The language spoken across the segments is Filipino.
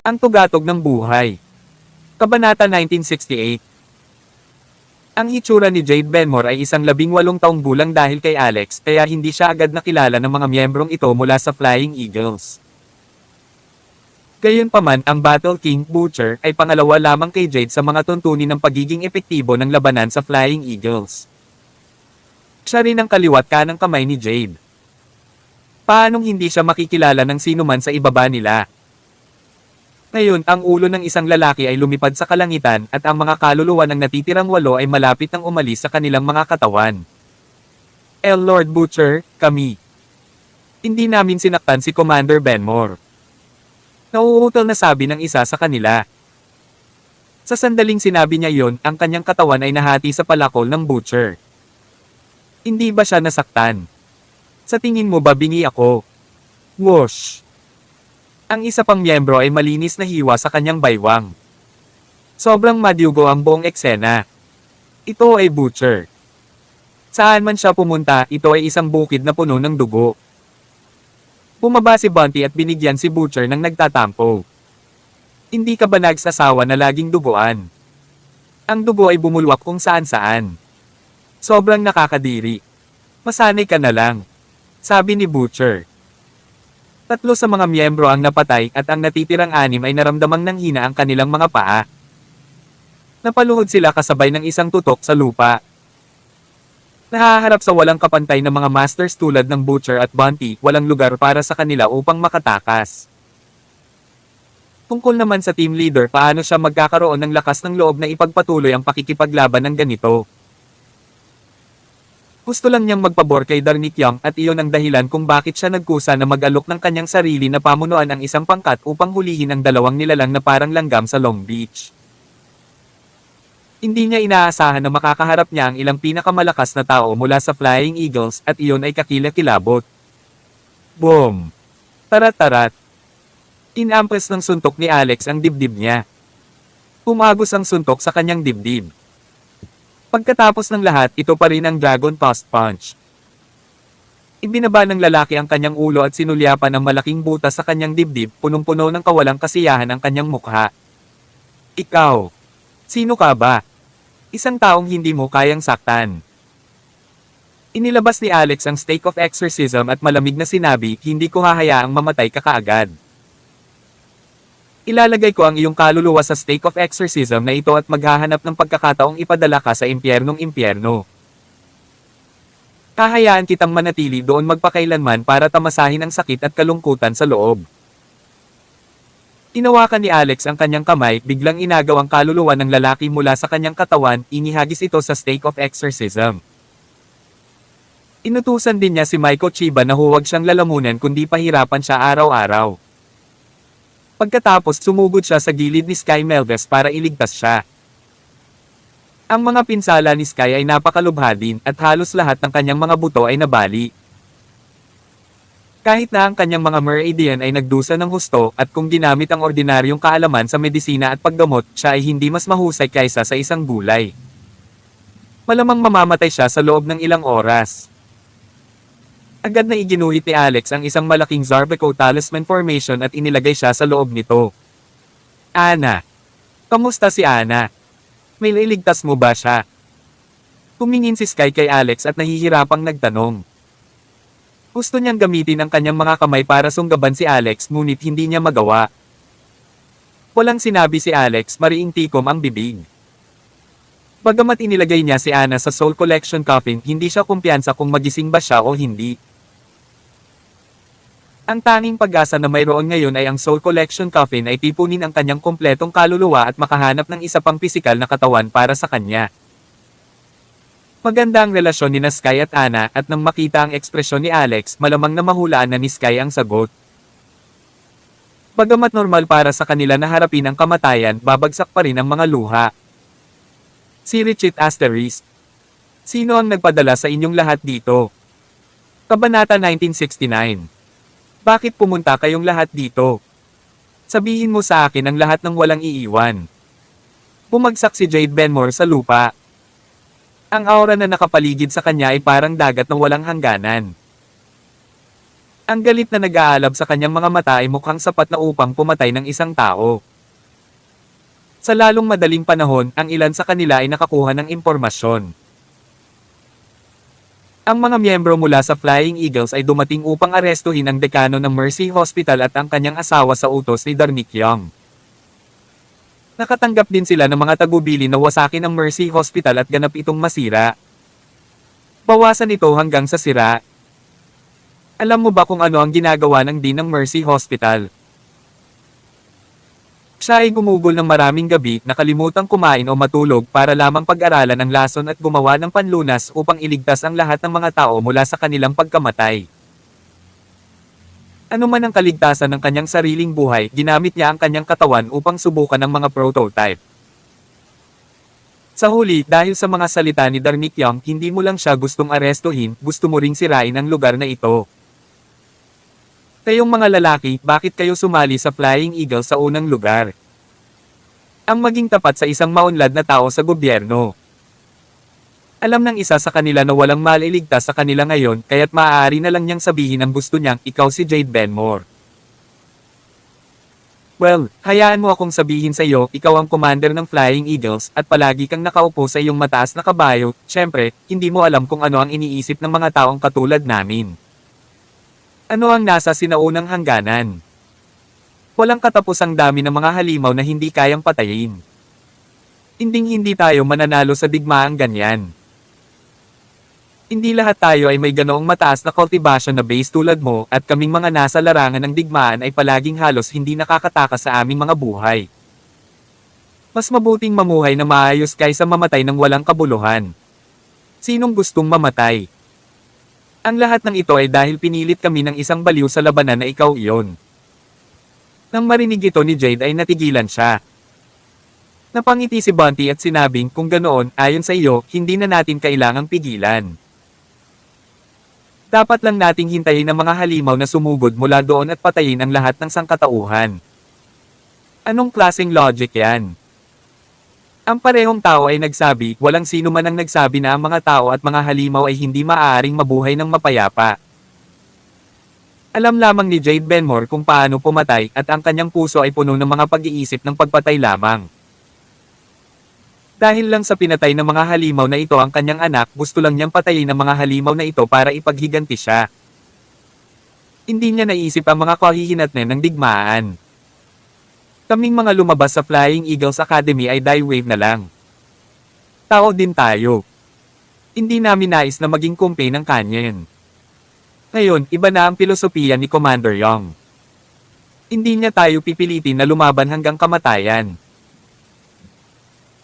Ang tugatog ng buhay. Kabanata 1968. Ang hitsura ni Jade Benmore ay isang 18 taong gulang dahil kay Alex, kaya hindi siya agad nakilala ng mga miyembrong ito mula sa Flying Eagles. Gayunpaman, ang Battle King, Butcher, ay pangalawa lamang kay Jade sa mga tuntunin ng pagiging epektibo ng labanan sa Flying Eagles. Siya rin ang kaliwat kanang kamay ni Jade. Paanong hindi siya makikilala ng sinuman sa ibaba nila? Ngayon, ang ulo ng isang lalaki ay lumipad sa kalangitan at ang mga kaluluwa ng natitirang 8 ay malapit nang umalis sa kanilang mga katawan. Lord Butcher, kami. Hindi namin sinaktan si Commander Benmore. Nauutal na sabi ng isa sa kanila. Sa sandaling sinabi niya yon, ang kanyang katawan ay nahati sa palakol ng Butcher. Hindi ba siya nasaktan? Sa tingin mo ba bingi ako? Whoosh! Ang isa pang miyembro ay malinis na hiwa sa kanyang baywang. Sobrang madyugo ang buong eksena. Ito ay Butcher. Saan man siya pumunta, ito ay isang bukid na puno ng dugo. Bumaba si Bunty at binigyan si Butcher ng nagtatampo. Hindi ka ba nagsasawa na laging duguan? Ang dugo ay bumulwak kung saan-saan. Sobrang nakakadiri. Masanay ka na lang, sabi ni Butcher. 3 sa mga miyembro ang napatay at ang natitirang 6 ay naramdamang nanghina ang kanilang mga paa. Napaluhod sila kasabay ng isang tutok sa lupa. Nahaharap sa walang kapantay na mga masters tulad ng Butcher at Bunty, walang lugar para sa kanila upang makatakas. Tungkol naman sa team leader, paano siya magkakaroon ng lakas ng loob na ipagpatuloy ang pakikipaglaban ng ganito? Gusto lang niyang magpabor kay Darnick Young at iyon ang dahilan kung bakit siya nagkusa na mag-alok ng kanyang sarili na pamunuan ang isang pangkat upang hulihin ang 2 nilalang na parang langgam sa Long Beach. Hindi niya inaasahan na makakaharap niya ang ilang pinakamalakas na tao mula sa Flying Eagles at iyon ay kakilakilabot. Boom! Tarat-tarat! Inampres ng suntok ni Alex ang dibdib niya. Umagos ang suntok sa kanyang dibdib. Pagkatapos ng lahat, ito pa rin ang Dragon Tossed Punch. Ibinaba ng lalaki ang kanyang ulo at sinulyapan ng malaking butas sa kanyang dibdib, punong-puno ng kawalang kasiyahan ang kanyang mukha. Ikaw! Sino ka ba? Isang taong hindi mo kayang saktan. Inilabas ni Alex ang stake of exorcism at malamig na sinabi, hindi ko hahayaang mamatay ka kaagad. Ilalagay ko ang iyong kaluluwa sa stake of exorcism na ito at maghahanap ng pagkakataong ipadala ka sa impyernong-impyerno. Hahayaan kitang manatili doon magpakailanman para tamasahin ang sakit at kalungkutan sa loob. Tinawakan ni Alex ang kanyang kamay, biglang inagaw ang kaluluwa ng lalaki mula sa kanyang katawan, inihagis ito sa stake of exorcism. Inutusan din niya si Michael Chiba na huwag siyang lalamunan kundi pahirapan siya araw-araw. Pagkatapos sumugod siya sa gilid ni Sky Melves para iligtas siya. Ang mga pinsala ni Sky ay napakalubha din at halos lahat ng kanyang mga buto ay nabali. Kahit na ang kanyang mga Meridian ay nagdusa ng husto at kung ginamit ang ordinaryong kaalaman sa medisina at paggamot, siya ay hindi mas mahusay kaysa sa isang gulay. Malamang mamamatay siya sa loob ng ilang oras. Agad na iginuhit ni Alex ang isang malaking Zarbeco Talisman Formation at inilagay siya sa loob nito. Ana. Kamusta si Ana? May nailigtas mo ba siya? Tumingin si Sky kay Alex at nahihirapang nagtanong. Gusto niyang gamitin ang kanyang mga kamay para sunggaban si Alex ngunit hindi niya magawa. Walang sinabi si Alex, mariing tikom ang bibig. Bagamat inilagay niya si Ana sa Soul Collection coffin, hindi siya kumpiyansa kung magising ba siya o hindi. Ang tanging pag-asa na mayroon ngayon ay ang Soul Collection coffin ay tipunin ang kanyang kumpletong kaluluwa at makahanap ng isa pang pisikal na katawan para sa kanya. Maganda ang relasyon ni Sky at Ana at nang makita ang ekspresyon ni Alex, malamang na mahulaan na ni Sky ang sagot. Bagamat normal para sa kanila na harapin ang kamatayan, babagsak pa rin ang mga luha. Si Richit Asterisk. Sino ang nagpadala sa inyong lahat dito? Kabanata 1969. Bakit pumunta kayong lahat dito? Sabihin mo sa akin ang lahat ng walang iiwan. Bumagsak si Jade Benmore sa lupa. Ang aura na nakapaligid sa kanya ay parang dagat na walang hangganan. Ang galit na nag-aalab sa kanyang mga mata ay mukhang sapat na upang pumatay ng isang tao. Sa lalong madaling panahon, ang ilan sa kanila ay nakakuha ng impormasyon. Ang mga miyembro mula sa Flying Eagles ay dumating upang arestuhin ang dekano ng Mercy Hospital at ang kanyang asawa sa utos ni Darnick Young. Nakatanggap din sila ng mga tagubilin na wasakin ang Mercy Hospital at ganap itong masira. Bawasan ito hanggang sa sira. Alam mo ba kung ano ang ginagawa ng Dean ng Mercy Hospital? Siya ay gumugol ng maraming gabi, nakalimutang kumain o matulog para lamang pag-aralan ang lason at gumawa ng panlunas upang iligtas ang lahat ng mga tao mula sa kanilang pagkamatay. Ano man ang kaligtasan ng kanyang sariling buhay, ginamit niya ang kanyang katawan upang subukan ang mga prototype. Sa huli, dahil sa mga salita ni Darnick Young, hindi mo lang siya gustong arestuhin, gusto mo ring sirain ang lugar na ito. Kayong mga lalaki, bakit kayo sumali sa Flying Eagle sa unang lugar? Ang maging tapat sa isang maunlad na tao sa gobyerno. Alam ng isa sa kanila na walang maliligtas sa kanila ngayon, kaya't maaari na lang niyang sabihin ang gusto niyang, ikaw si Jade Benmore. Well, hayaan mo akong sabihin sa iyo, ikaw ang commander ng Flying Eagles, at palagi kang nakaupo sa iyong mataas na kabayo, syempre, hindi mo alam kung ano ang iniisip ng mga taong katulad namin. Ano ang nasa sinaunang hangganan? Walang katapusang dami ng mga halimaw na hindi kayang patayin. Hindi tayo mananalo sa digmaang ganyan. Hindi lahat tayo ay may ganoong mataas na cultivation na base tulad mo, at kaming mga nasa larangan ng digmaan ay palaging halos hindi nakakatakas sa aming mga buhay. Mas mabuting mamuhay na maayos kaysa mamatay ng walang kabuluhan. Sinong gustong mamatay? Ang lahat ng ito ay dahil pinilit kami ng isang baliw sa labanan na ikaw iyon. Nang marinig ito ni Jade ay natigilan siya. Napangiti si Bunty at sinabing kung ganoon, ayon sa iyo, hindi na natin kailangang pigilan. Dapat lang nating hintayin ang mga halimaw na sumugod mula doon at patayin ang lahat ng sangkatauhan. Anong klaseng logic yan? Ang parehong tao ay nagsabi, walang sino man ang nagsabi na ang mga tao at mga halimaw ay hindi maaaring mabuhay ng mapayapa. Alam lamang ni Jade Benmore kung paano pumatay at ang kanyang puso ay puno ng mga pag-iisip ng pagpatay lamang. Dahil lang sa pinatay ng mga halimaw na ito ang kanyang anak, gusto lang niyang patayin ang mga halimaw na ito para ipaghiganti siya. Hindi niya naisip ang mga kahihinatnan ng digmaan. Kaming mga lumabas sa Flying Eagles Academy ay die wave na lang. Tao din tayo. Hindi namin nais na maging kumpe ng kanyen. Ngayon, iba na ang filosofiya ni Commander Young. Hindi niya tayo pipilitin na lumaban hanggang kamatayan.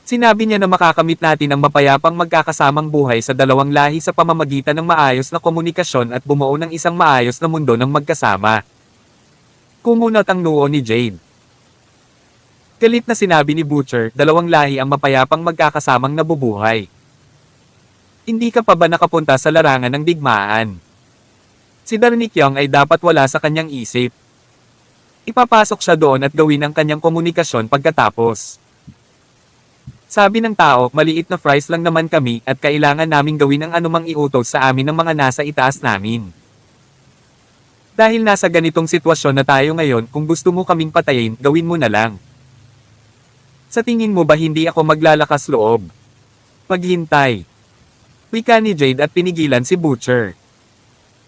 Sinabi niya na makakamit natin ang mapayapang magkakasamang buhay sa dalawang lahi sa pamamagitan ng maayos na komunikasyon at bumuo ng isang maayos na mundo ng magkasama. Kumunot ang noo ni Jade. Galit na sinabi ni Butcher, dalawang lahi ang mapayapang magkakasamang nabubuhay. Hindi ka pa ba nakapunta sa larangan ng digmaan? Si Darnick Young ay dapat wala sa kanyang isip. Ipapasok siya doon at gawin ang kanyang komunikasyon pagkatapos. Sabi ng tao, maliit na fries lang naman kami at kailangan naming gawin ang anumang iutos sa amin ng mga nasa itaas namin. Dahil nasa ganitong sitwasyon na tayo ngayon, kung gusto mo kaming patayin, gawin mo na lang. Sa tingin mo ba hindi ako maglalakas loob? Maghintay. Wika ni Jade at pinigilan si Butcher.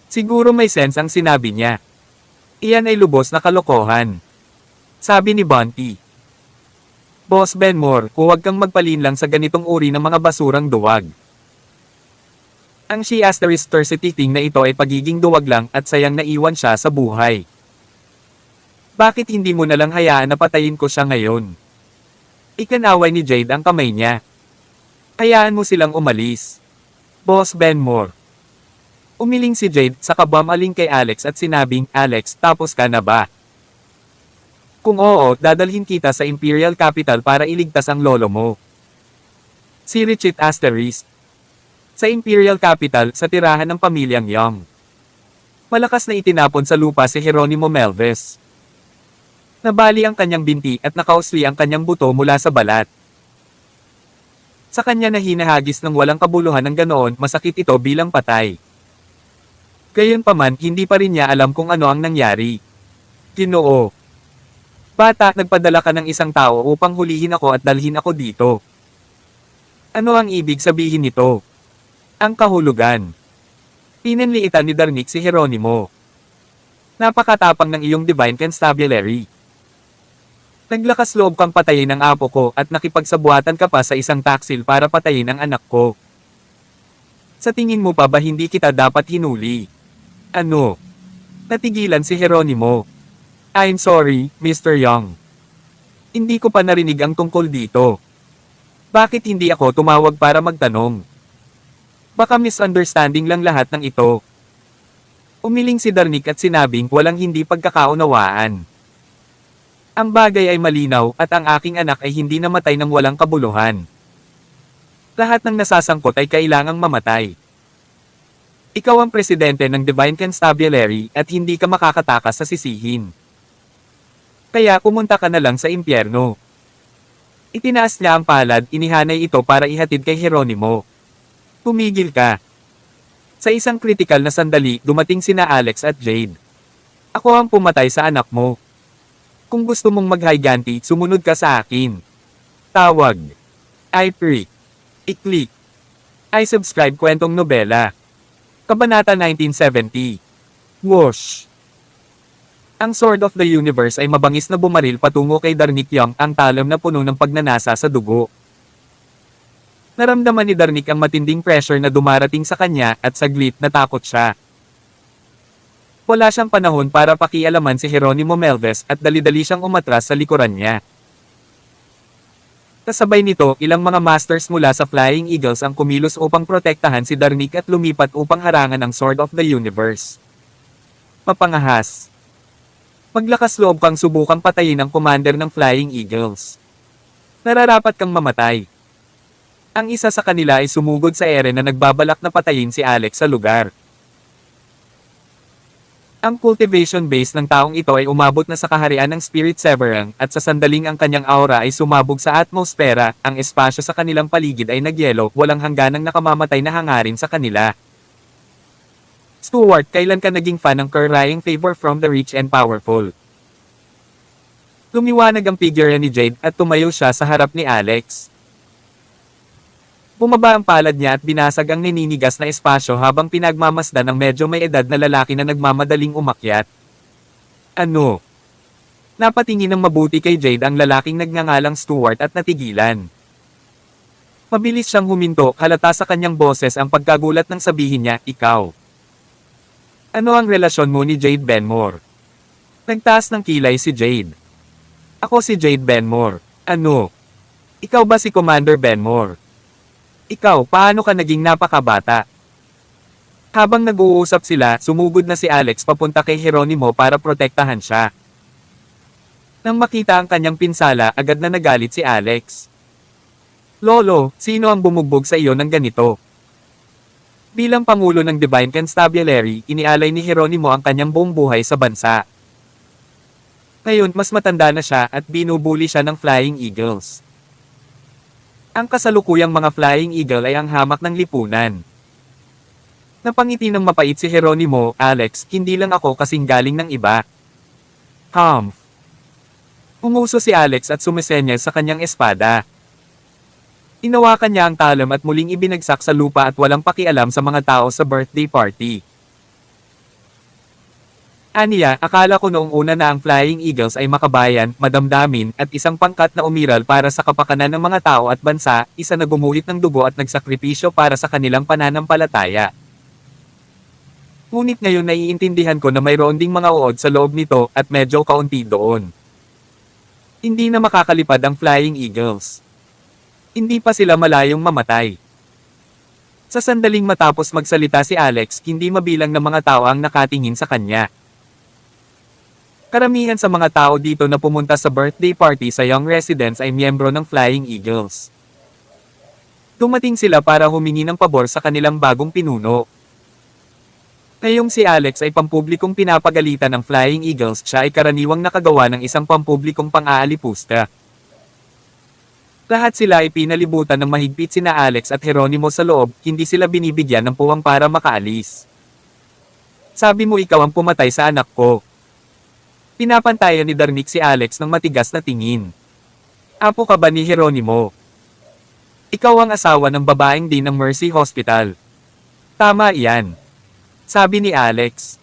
Siguro may sense ang sinabi niya. Iyan ay lubos na kalokohan. Sabi ni Bunty. Boss Benmore, huwag kang magpalin lang sa ganitong uri ng mga basurang duwag. Ang she asterisk tercetiting na ito ay pagiging duwag lang at sayang naiwan siya sa buhay. Bakit hindi mo na lang hayaan na patayin ko siya ngayon? Ikanaway ni Jade ang kamay niya. Hayaan mo silang umalis. Boss Benmore. Umiling si Jade, saka bumaling kay Alex at sinabing, Alex, tapos ka na ba? Kung oo, dadalhin kita sa Imperial Capital para iligtas ang lolo mo. Si Richard Asterisk. Sa Imperial Capital, sa tirahan ng pamilyang Young. Malakas na itinapon sa lupa si Geronimo Melves. Nabali ang kanyang binti at nakausli ang kanyang buto mula sa balat. Sa kanya na hinahagis ng walang kabuluhan ng ganoon, masakit ito bilang patay. Gayunpaman, hindi pa rin niya alam kung ano ang nangyari. Ginoo. Bata, nagpadala ka ng isang tao upang hulihin ako at dalhin ako dito. Ano ang ibig sabihin nito? Ang kahulugan. Pinanliitan ni Darnik si Jeronimo. Napakatapang ng iyong Divine Constabulary. Naglakas loob kang patayin ang apo ko at nakipagsabuatan ka pa sa isang taksil para patayin ang anak ko. Sa tingin mo pa ba hindi kita dapat hinuli? Ano? Natigilan si Jeronimo. I'm sorry, Mr. Young. Hindi ko pa narinig ang tungkol dito. Bakit hindi ako tumawag para magtanong? Baka misunderstanding lang lahat ng ito. Umiling si Darnik at sinabing walang hindi pagkakaunawaan. Ang bagay ay malinaw at ang aking anak ay hindi namatay ng walang kabuluhan. Lahat ng nasasangkot ay kailangang mamatay. Ikaw ang presidente ng Divine Constabulary at hindi ka makakatakas sa sisihin. Kaya pumunta ka na lang sa impyerno. Itinaas niya ang palad, inihanay ito para ihatid kay Jeronimo. Tumigil ka. Sa isang kritikal na sandali, dumating sina Alex at Jade. Ako ang pumatay sa anak mo. Kung gusto mong maghiganti, sumunod ka sa akin. Tawag. I pray. I-click. I subscribe kwentong nobela. Kabanata 1970. Whoosh. Ang Sword of the Universe ay mabangis na bumaril patungo kay Darnik Young, ang talam na puno ng pagnanasa sa dugo. Naramdaman ni Darnik ang matinding pressure na dumarating sa kanya at saglit natakot siya. Wala siyang panahon para pakialaman si Jeronimo Melves at dali-dali siyang umatras sa likuran niya. Kasabay nito, ilang mga masters mula sa Flying Eagles ang kumilos upang protektahan si Darnik at lumipat upang harangan ang Sword of the Universe. Mapangahas. Maglakas loob kang subukang patayin ang commander ng Flying Eagles. Nararapat kang mamatay. Ang isa sa kanila ay sumugod sa ere na nagbabalak na patayin si Alex sa lugar. Ang cultivation base ng taong ito ay umabot na sa kaharian ng Spirit Severang at sa sandaling ang kanyang aura ay sumabog sa atmosfera, ang espasyo sa kanilang paligid ay nagyelo, walang hangganang nakamamatay na hangarin sa kanila. Stuart, kailan ka naging fan ng currying favor from the rich and powerful? Lumiwanag ang figure ni Jade at tumayo siya sa harap ni Alex. Bumaba ang palad niya at binasag ang nininigas na espasyo habang pinagmamasdan ng medyo may edad na lalaki na nagmamadaling umakyat. Ano? Napatingin ng mabuti kay Jade ang lalaking nagngangalang Stuart at natigilan. Mabilis siyang huminto, halata sa kanyang boses ang pagkagulat nang sabihin niya, ikaw. Ano ang relasyon mo ni Jade Benmore? Nagtaas ng kilay si Jade. Ako si Jade Benmore. Ano? Ikaw ba si Commander Benmore? Ikaw, paano ka naging napakabata? Habang nag-uusap sila, sumugod na si Alex papunta kay Jeronimo para protektahan siya. Nang makita ang kanyang pinsala, agad na nagalit si Alex. Lolo, sino ang bumugbog sa iyo ng ganito? Bilang Pangulo ng Divine Constabulary, inialay ni Jeronimo ang kanyang buong buhay sa bansa. Ngayon, mas matanda na siya at binubuli siya ng Flying Eagles. Ang kasalukuyang mga Flying Eagle ay ang hamak ng lipunan. Napangiti ng mapait si Jeronimo, Alex, hindi lang ako kasing galing ng iba. Humph. Umuso si Alex at sumisenyas sa kanyang espada. Inawakan niya ang talam at muling ibinagsak sa lupa at walang pakialam sa mga tao sa birthday party. Aniya, akala ko noong una na ang Flying Eagles ay makabayan, madamdamin, at isang pangkat na umiral para sa kapakanan ng mga tao at bansa, isa na gumuhit ng dugo at nagsakripisyo para sa kanilang pananampalataya. Ngunit ngayon naiintindihan ko na mayroon ding mga uod sa loob nito at medyo kaunti doon. Hindi na makakalipad ang Flying Eagles. Hindi pa sila malayong mamatay. Sa sandaling matapos magsalita si Alex, hindi mabilang na mga tao ang nakatingin sa kanya. Karamihan sa mga tao dito na pumunta sa birthday party sa Young Residence ay miyembro ng Flying Eagles. Dumating sila para humingi ng pabor sa kanilang bagong pinuno. Ngayong si Alex ay pampublikong pinapagalitan ng Flying Eagles, siya ay karaniwang nakagawa ng isang pampublikong pang-aalipusta. Lahat sila ay pinalibutan ng mahigpit sina Alex at Jeronimo sa loob, hindi sila binibigyan ng puwang para makaalis. Sabi mo ikaw ang pumatay sa anak ko. Pinapantayan ni Darnik si Alex ng matigas na tingin. Apo ka ba ni Jeronimo? Ikaw ang asawa ng babaeng din ng Mercy Hospital. Tama iyan. Sabi ni Alex.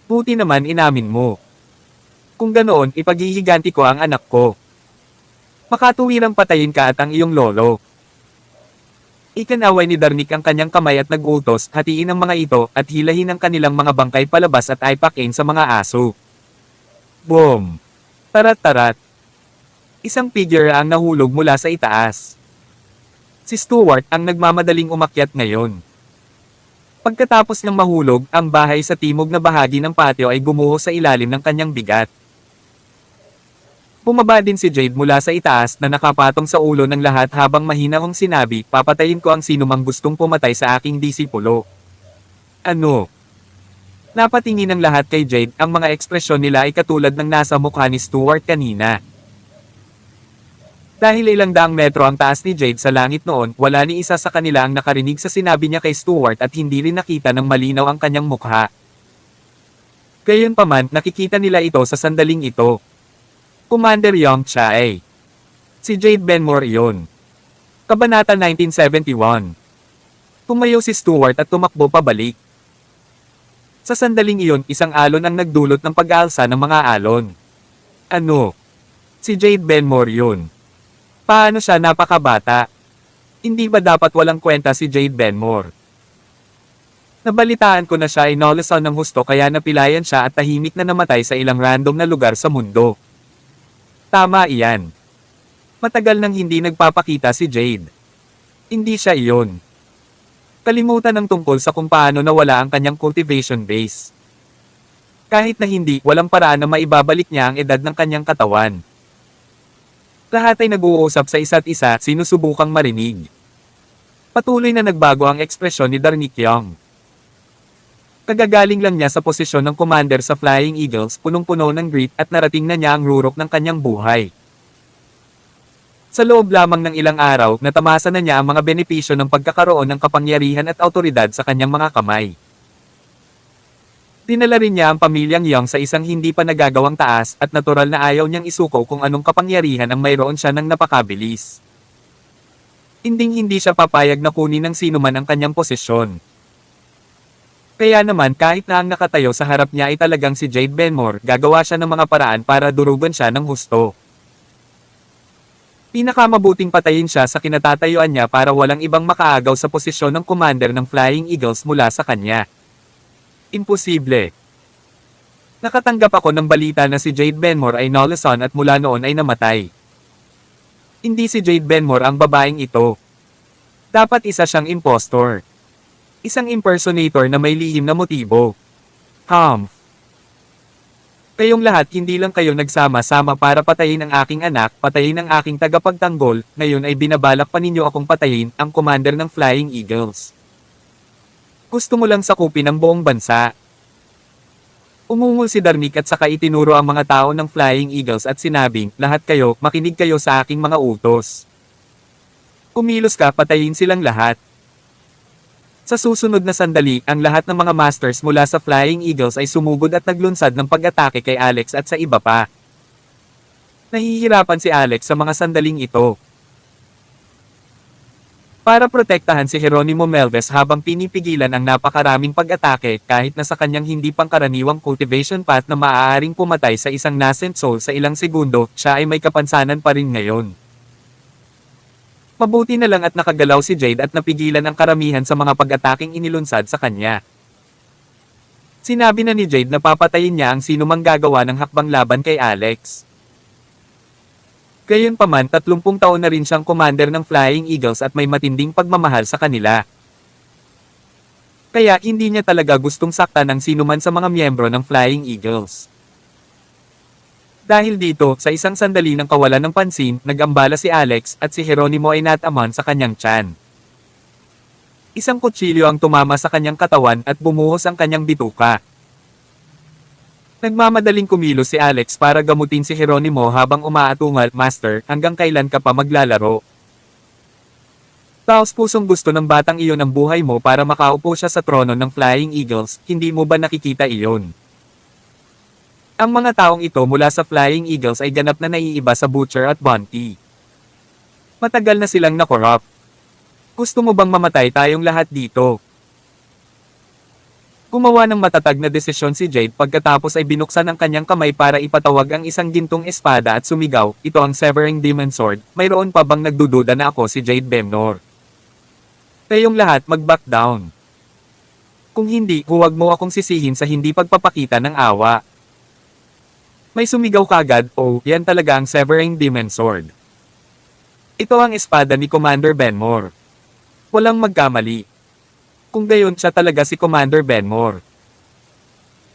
Buti naman inamin mo. Kung ganoon, ipaghihiganti ko ang anak ko. Makatuwirang patayin ka at ang iyong lolo. Ikanaway ni Darnik ang kanyang kamay at nag-utos, hatiin ang mga ito at hilahin ang kanilang mga bangkay palabas at ipakin sa mga aso. Boom! Tarat-tarat! Isang figure ang nahulog mula sa itaas. Si Stuart ang nagmamadaling umakyat ngayon. Pagkatapos ng mahulog, ang bahay sa timog na bahagi ng patio ay gumuho sa ilalim ng kanyang bigat. Bumaba din si Jade mula sa itaas na nakapatong sa ulo ng lahat habang mahina kong sinabi, papatayin ko ang sinumang gustong pumatay sa aking disipulo. Ano? Napatingin ng lahat kay Jade, ang mga ekspresyon nila ay katulad ng nasa mukha ni Stuart kanina. Dahil ilang daang metro ang taas ni Jade sa langit noon, wala ni isa sa kanila ang nakarinig sa sinabi niya kay Stuart at hindi rin nakita ng malinaw ang kanyang mukha. Gayunpaman, nakikita nila ito sa sandaling ito. Commander Yong Chae. Si Jade Benmore iyon. Kabanata 1971. Tumayo si Stuart at tumakbo pabalik. Sa sandaling iyon, isang alon ang nagdulot ng pag-aalsa ng mga alon. Ano? Si Jade Benmore yun. Paano siya napakabata? Hindi ba dapat walang kwenta si Jade Benmore? Nabalitaan ko na siya ay nolasan ng husto kaya napilayan siya at tahimik na namatay sa ilang random na lugar sa mundo. Tama iyan. Matagal nang hindi nagpapakita si Jade. Hindi siya iyon. Kalimutan ng tungkol sa kung paano nawala ang kanyang cultivation base. Kahit na hindi, walang paraan na maibabalik niya ang edad ng kanyang katawan. Lahat ay nag-uusap sa isa't isa, sinusubukang marinig. Patuloy na nagbago ang ekspresyon ni Darnik Young. Kagagaling lang niya sa posisyon ng commander sa Flying Eagles, punong-puno ng grit at narating na niya ang rurok ng kanyang buhay. Sa loob lamang ng ilang araw, natamasa na niya ang mga benepisyo ng pagkakaroon ng kapangyarihan at awtoridad sa kanyang mga kamay. Dinala rin niya ang pamilyang Young sa isang hindi pa nagagawang taas at natural na ayaw niyang isuko kung anong kapangyarihan ang mayroon siya ng napakabilis. Hinding-hindi siya papayag na kunin ng sinuman ang kanyang posisyon. Kaya naman kahit na ang nakatayo sa harap niya ay talagang si Jade Benmore, gagawa siya ng mga paraan para durugan siya ng husto. Pinakamabuting patayin siya sa kinatatayuan niya para walang ibang makaagaw sa posisyon ng commander ng Flying Eagles mula sa kanya. Imposible. Nakatanggap ako ng balita na si Jade Benmore ay nolasan at mula noon ay namatay. Hindi si Jade Benmore ang babaeng ito. Dapat isa siyang impostor. Isang impersonator na may lihim na motibo. Kayong lahat hindi lang kayo nagsama-sama para patayin ang aking anak, patayin ang aking tagapagtanggol, ngayon ay binabalak pa ninyo akong patayin, ang commander ng Flying Eagles. Gusto mo lang sakupin ang buong bansa. Umungol si Darnik at saka itinuro ang mga tao ng Flying Eagles at sinabing, lahat kayo, makinig kayo sa aking mga utos. Kumilos ka, patayin silang lahat. Sa susunod na sandali, ang lahat ng mga masters mula sa Flying Eagles ay sumugod at naglunsad ng pag-atake kay Alex at sa iba pa. Nahihirapan si Alex sa mga sandaling ito. Para protektahan si Jeronimo Melves habang pinipigilan ang napakaraming pag-atake kahit na sa kanyang hindi pangkaraniwang cultivation path na maaaring pumatay sa isang nascent soul sa ilang segundo, siya ay may kapansanan pa rin ngayon. Mabuti na lang at nakagalaw si Jade at napigilan ang karamihan sa mga pag-ataking inilunsad sa kanya. Sinabi na ni Jade na papatayin niya ang sinumang gagawa ng hakbang laban kay Alex. Gayunpaman 30 taon na rin siyang commander ng Flying Eagles at may matinding pagmamahal sa kanila. Kaya hindi niya talaga gustong saktan ang sinuman sa mga miyembro ng Flying Eagles. Dahil dito, sa isang sandali ng kawalan ng pansin, nag-ambala si Alex at si Jeronimo ay nataman sa kanyang tiyan. Isang kutsilyo ang tumama sa kanyang katawan at bumuhos ang kanyang bituka. Nagmamadaling kumilos si Alex para gamutin si Jeronimo habang umaatungal, Master, hanggang kailan ka pa maglalaro? Taos-pusong gusto ng batang iyon ang buhay mo para makaupo siya sa trono ng Flying Eagles, hindi mo ba nakikita iyon? Ang mga taong ito mula sa Flying Eagles ay ganap na naiiba sa Butcher at Bounty. Matagal na silang na-corrupt. Gusto mo bang mamatay tayong lahat dito? Gumawa ng matatag na desisyon si Jade pagkatapos ay binuksan ang kanyang kamay para ipatawag ang isang gintong espada at sumigaw, ito ang Severing Demon Sword, mayroon pa bang nagdududa na ako si Jade Bemnor? Kayong lahat mag-back down. Kung hindi, huwag mo akong sisihin sa hindi pagpapakita ng awa. May sumigaw kagad, oh, yan talaga ang Severing Demon Sword. Ito ang espada ni Commander Benmore. Walang magkamali. Kung gayon siya talaga si Commander Benmore.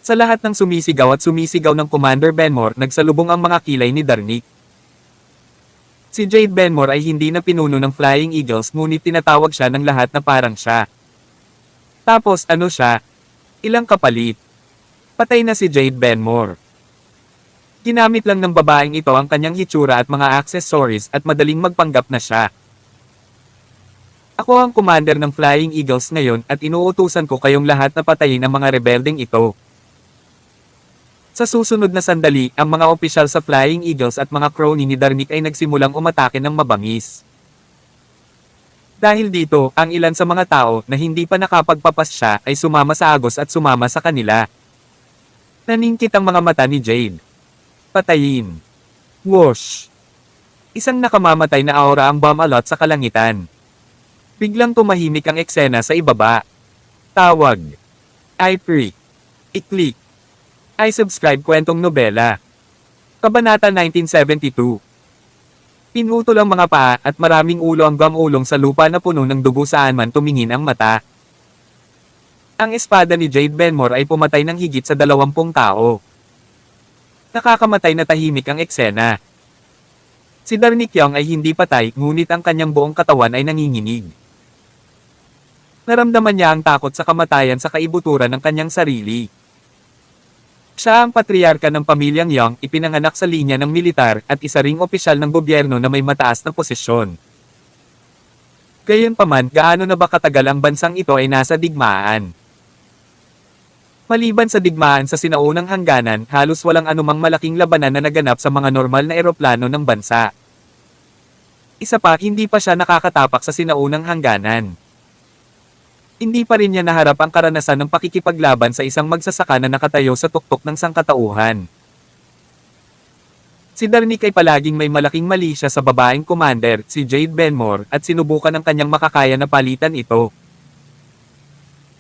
Sa lahat ng sumisigaw ng Commander Benmore, nagsalubong ang mga kilay ni Darnik. Si Jade Benmore ay hindi na pinuno ng Flying Eagles ngunit tinatawag siya ng lahat na parang siya. Tapos ano siya? Ilang kapalit? Patay na si Jade Benmore. Ginamit lang ng babaeng ito ang kanyang hitsura at mga accessories at madaling magpanggap na siya. Ako ang commander ng Flying Eagles ngayon at inuutusan ko kayong lahat na patayin ang mga rebeldeng ito. Sa susunod na sandali, ang mga opisyal sa Flying Eagles at mga crony ni Darnik ay nagsimulang umatake ng mabangis. Dahil dito, ang ilan sa mga tao na hindi pa nakapagpapasya ay sumama sa agos at sumama sa kanila. Naningkit ang mga mata ni Jade. Patayin. Whoosh! Isang nakamamatay na aura ang bumalot sa kalangitan. Biglang tumahimik ang eksena sa ibaba. Tawag. I-free. I-click. I-subscribe kwentong nobela. Kabanata 1972. Pinutol ang mga paa at maraming ulo ang gamulong sa lupa na puno ng dugo saan man tumingin ang mata. Ang espada ni Jade Benmore ay pumatay ng higit sa 20 tao. Nakakamatay na tahimik ang eksena. Si Darnik Young ay hindi patay ngunit ang kanyang buong katawan ay nanginginig. Naramdaman niya ang takot sa kamatayan sa kaibuturan ng kanyang sarili. Siya ang patriarka ng pamilyang Young, ipinanganak sa linya ng militar at isa ring opisyal ng gobyerno na may mataas na posisyon. Gayunpaman, gaano na ba katagal ang bansang ito ay nasa digmaan? Maliban sa digmaan sa sinaunang hangganan, halos walang anumang malaking labanan na naganap sa mga normal na eroplano ng bansa. Isa pa, hindi pa siya nakakatapak sa sinaunang hangganan. Hindi pa rin niya naharap ang karanasan ng pakikipaglaban sa isang magsasaka na nakatayo sa tuktok ng sangkatauhan. Si Darnik ay palaging may malaking mali siya sa babaeng commander, si Jade Benmore, at sinubukan ng kanyang makakaya na palitan ito.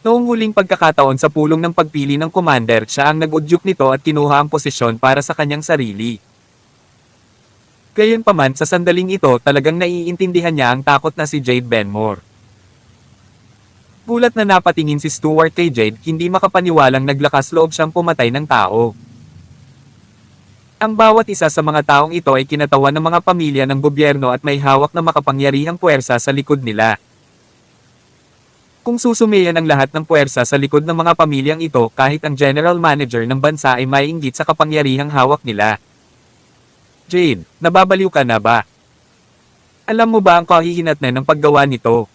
Noong huling pagkakataon sa pulong ng pagpili ng commander, siya ang nag-udyok nito at kinuha ang posisyon para sa kanyang sarili. Gayunpaman, sa sandaling ito talagang naiintindihan niya ang takot na si Jade Benmore. Gulat na napatingin si Stuart kay Jade, hindi makapaniwalang naglakas loob siyang pumatay ng tao. Ang bawat isa sa mga taong ito ay kinatawan ng mga pamilya ng gobyerno at may hawak na makapangyarihang puwersa sa likod nila. Kung susumayan ang lahat ng puwersa sa likod ng mga pamilyang ito, kahit ang general manager ng bansa ay maiinggit sa kapangyarihang hawak nila. Jade, nababaliw ka na ba? Alam mo ba ang kahihinatnan ng paggawa nito?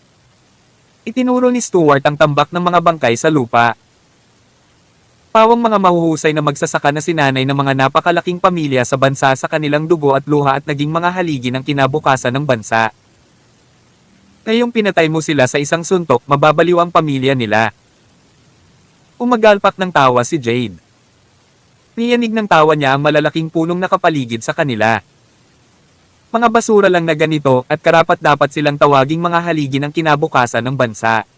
Itinuro ni Stuart ang tambak ng mga bangkay sa lupa. Pawang mga mahuhusay na magsasaka na sinanay ng mga napakalaking pamilya sa bansa sa kanilang dugo at luha at naging mga haligi ng kinabukasan ng bansa. Ngayong pinatay mo sila sa isang suntok, mababaliw ang pamilya nila. Umagalpak ng tawa si Jade. Niyanig ng tawa niya ang malalaking punong nakapaligid sa kanila. Mga basura lang na ganito at karapat-dapat silang tawaging mga haligi ng kinabukasan ng bansa.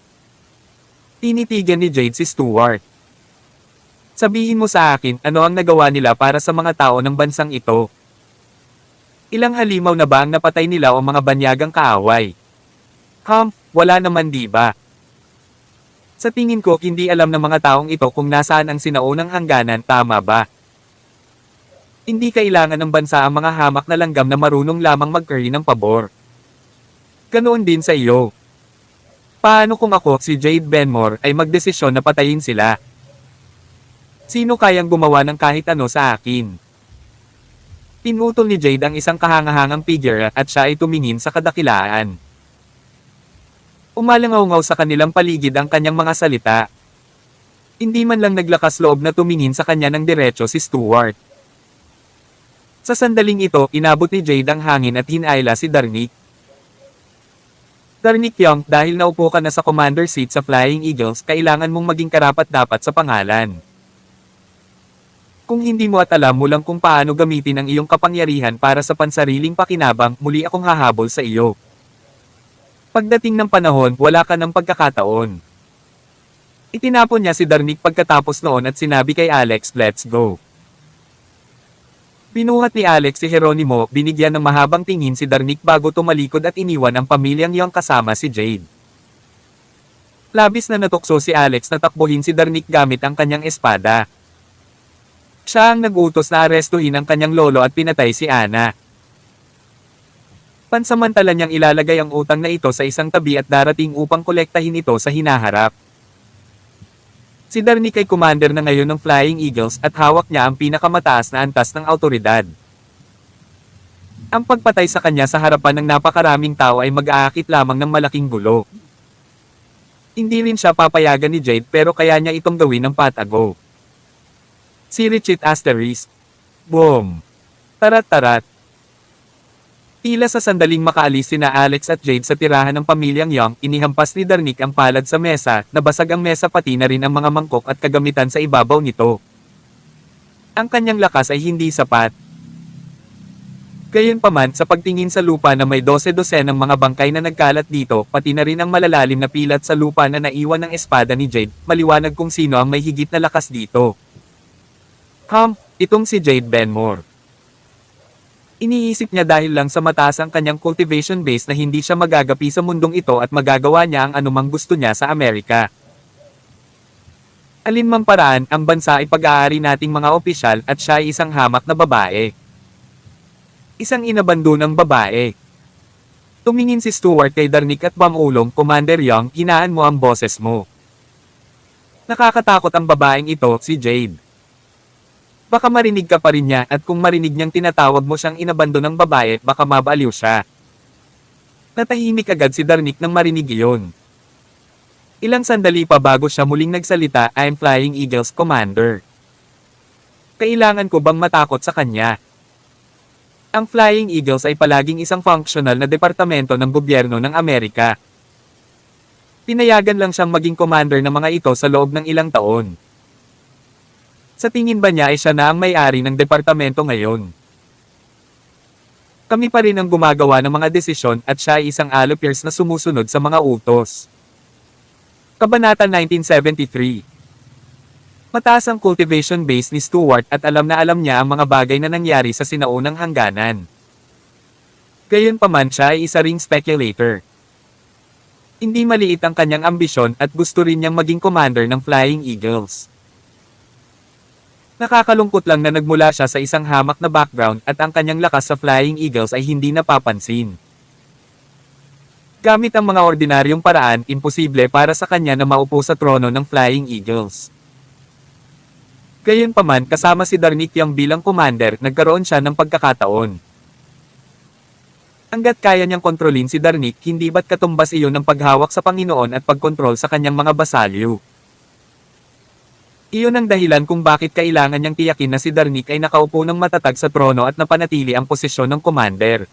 Tinitigan ni Jade si Stuart. Sabihin mo sa akin, ano ang nagawa nila para sa mga tao ng bansang ito? Ilang halimaw na ba ang napatay nila o mga banyagang kaaway? Wala naman di ba? Sa tingin ko, hindi alam ng mga taong ito kung nasaan ang sinaunang hangganan, tama ba? Hindi kailangan ng bansa ang mga hamak na langgam na marunong lamang mag-curry ng pabor. Ganoon din sa iyo. Paano kung ako, si Jade Benmore, ay magdesisyon na patayin sila? Sino kayang gumawa ng kahit ano sa akin? Pinutol ni Jade ang isang kahangahangang figure at siya ay tumingin sa kadakilaan. Umalangaw-ngaw sa kanilang paligid ang kanyang mga salita. Hindi man lang naglakas loob na tumingin sa kanya ng diretso si Stuart. Sa sandaling ito, inabot ni Jade ang hangin at hinayla si Darnik. Darnik Young, dahil naupo ka na sa commander seat sa Flying Eagles, kailangan mong maging karapat-dapat sa pangalan. Kung hindi mo at alam mo lang kung paano gamitin ang iyong kapangyarihan para sa pansariling pakinabang, muli akong hahabol sa iyo. Pagdating ng panahon, wala ka ng pagkakataon. Itinapon niya si Darnik pagkatapos noon at sinabi kay Alex, "Let's go." Binuhat ni Alex si Geronimo, binigyan ng mahabang tingin si Darnik bago tumalikod at iniwan ang pamilyang Young kasama si Jade. Labis na natukso si Alex na takbuhin si Darnik gamit ang kanyang espada. Siya ang nag-utos na arestuhin ang kanyang lolo at pinatay si Anna. Pansamantala niyang ilalagay ang utang na ito sa isang tabi at darating upang kolektahin ito sa hinaharap. Si Darnik ay commander na ngayon ng Flying Eagles at hawak niya ang pinakamataas na antas ng awtoridad. Ang pagpatay sa kanya sa harapan ng napakaraming tao ay mag-aakit lamang ng malaking gulo. Hindi rin siya papayagan ni Jade pero kaya niya itong gawin ng patago. Si Richit Asterisk. Boom! Tarat-tarat. Tila sa sandaling makaalis sina Alex at Jade sa tirahan ng pamilyang Young, inihampas ni Darnik ang palad sa mesa, nabasag ang mesa pati na rin ang mga mangkok at kagamitan sa ibabaw nito. Ang kanyang lakas ay hindi sapat. Gayunpaman, sa pagtingin sa lupa na may 12-12 ng mga bangkay na nagkalat dito, pati na rin ang malalalim na pilat sa lupa na naiwan ng espada ni Jade, maliwanag kung sino ang may higit na lakas dito. Itong si Jade Benmore. Iniisip niya dahil lang sa mataas ang kanyang cultivation base na hindi siya magagapi sa mundong ito at magagawa niya ang anumang gusto niya sa Amerika. Alinmang paraan, ang bansa ay pag-aari nating mga opisyal at siya ay isang hamak na babae. Isang inabando ng babae. Tumingin si Stuart kay Darnik at pamulong, "Commander Young, hinaan mo ang boses mo." Nakakatakot ang babaeng ito, si Jade. Baka marinig ka pa rin niya at kung marinig niyang tinatawag mo siyang inabando ng babae, baka mabaliw siya. Natahimik agad si Darnik nang marinig iyon. Ilang sandali pa bago siya muling nagsalita, "I'm Flying Eagles Commander. Kailangan ko bang matakot sa kanya?" Ang Flying Eagles ay palaging isang functional na departamento ng gobyerno ng Amerika. Pinayagan lang siyang maging commander ng mga ito sa loob ng ilang taon. Sa tingin ba niya ay siya na ang may-ari ng departamento ngayon? Kami pa rin ang gumagawa ng mga desisyon at siya ay isang allopiers na sumusunod sa mga utos. Kabanata 1973. Mataas ang cultivation base ni Stuart at alam na alam niya ang mga bagay na nangyari sa sinaunang hangganan. Gayunpaman siya ay isa ring speculator. Hindi maliit ang kanyang ambisyon at gusto rin niyang maging commander ng Flying Eagles. Nakakalungkot lang na nagmula siya sa isang hamak na background at ang kanyang lakas sa Flying Eagles ay hindi napapansin. Gamit ang mga ordinaryong paraan, imposible para sa kanya na maupo sa trono ng Flying Eagles. Gayunpaman, kasama si Darnik Young bilang commander, nagkaroon siya ng pagkakataon. Hangga't kaya niyang kontrolin si Darnik, hindi ba't katumbas iyon ng paghawak sa Panginoon at pagkontrol sa kanyang mga basalyo. Iyon ang dahilan kung bakit kailangan niyang tiyakin na si Darnik ay nakaupo ng matatag sa trono at napanatili ang posisyon ng commander.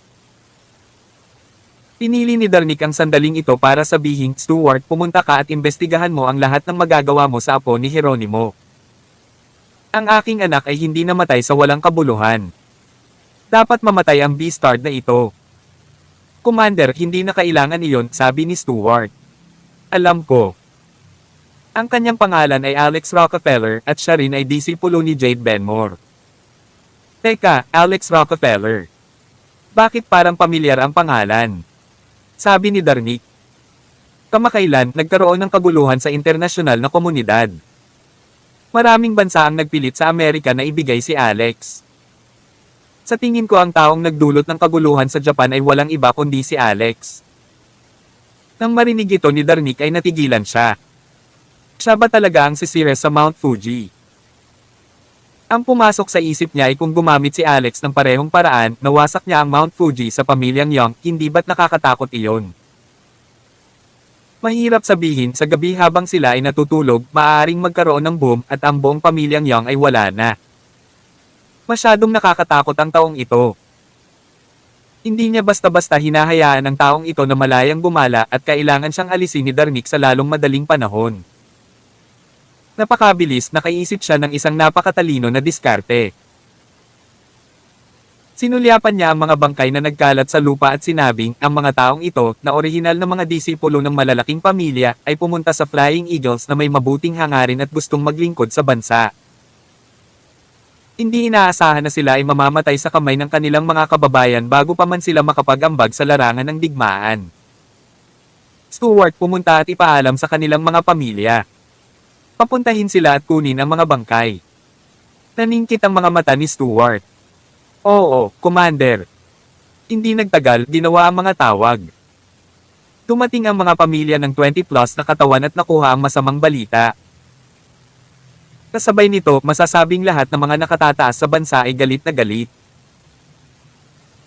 Pinili ni Darnik ang sandaling ito para sabihin, "Stuart, pumunta ka at imbestigahan mo ang lahat ng magagawa mo sa apo ni Geronimo. Ang aking anak ay hindi namatay sa walang kabuluhan. Dapat mamatay ang Beastard na ito." "Commander, hindi na kailangan iyon," sabi ni Stuart. "Alam ko." Ang kanyang pangalan ay Alex Rockefeller at siya rin ay disipulo ni Jade Benmore. "Teka, Alex Rockefeller. Bakit parang pamilyar ang pangalan?" sabi ni Darnik. Kamakailan, nagkaroon ng kaguluhan sa internasyonal na komunidad. Maraming bansa ang nagpilit sa Amerika na ibigay si Alex. Sa tingin ko ang taong nagdulot ng kaguluhan sa Japan ay walang iba kundi si Alex. Nang marinig ito ni Darnik ay natigilan siya. Siya ba talaga ang sisire sa Mount Fuji? Ang pumasok sa isip niya ay kung gumamit si Alex ng parehong paraan, nawasak niya ang Mount Fuji sa pamilyang Young, hindi ba't nakakatakot iyon? Mahirap sabihin sa gabi habang sila ay natutulog, maaaring magkaroon ng boom at ang buong pamilyang Young ay wala na. Masyadong nakakatakot ang taong ito. Hindi niya basta-basta hinahayaan ang taong ito na malayang gumala at kailangan siyang alisin ni Darnik sa lalong madaling panahon. Napakabilis, nakaisip siya ng isang napakatalino na diskarte. Sinulyapan niya ang mga bangkay na nagkalat sa lupa at sinabing, ang mga taong ito, na orihinal na mga disipulo ng malalaking pamilya, ay pumunta sa Flying Eagles na may mabuting hangarin at gustong maglingkod sa bansa. Hindi inaasahan na sila ay mamamatay sa kamay ng kanilang mga kababayan bago pa man sila makapag-ambag sa larangan ng digmaan. Stuart pumunta at ipaalam sa kanilang mga pamilya. Papuntahin sila at kunin ang mga bangkay. Naningkit ang mga mata ni Stuart. Oo, Commander. Hindi nagtagal, ginawa ang mga tawag. Dumating ang mga pamilya ng 20 plus na katawan at nakuha ang masamang balita. Kasabay nito, masasabing lahat ng mga nakatataas sa bansa ay galit na galit.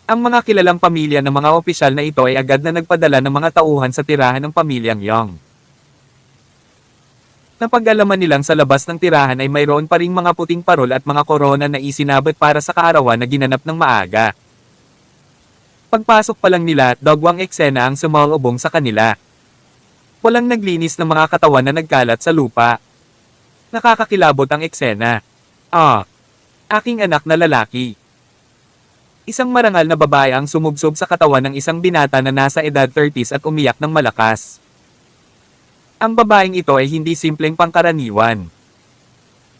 Ang mga kilalang pamilya ng mga opisyal na ito ay agad na nagpadala ng mga tauhan sa tirahan ng pamilyang Young. Napag-alaman nilang sa labas ng tirahan ay mayroon pa ring mga puting parol at mga korona na isinabot para sa kaarawan na ginanap ng maaga. Pagpasok pa lang nila, dagwang eksena ang sumalubong sa kanila. Walang naglinis ng mga katawan na nagkalat sa lupa. Nakakakilabot ang eksena. Aking anak na lalaki. Isang marangal na babae ang sumubsob sa katawan ng isang binata na nasa edad 30s at umiyak ng malakas. Ang babaeng ito ay hindi simpleng pangkaraniwan.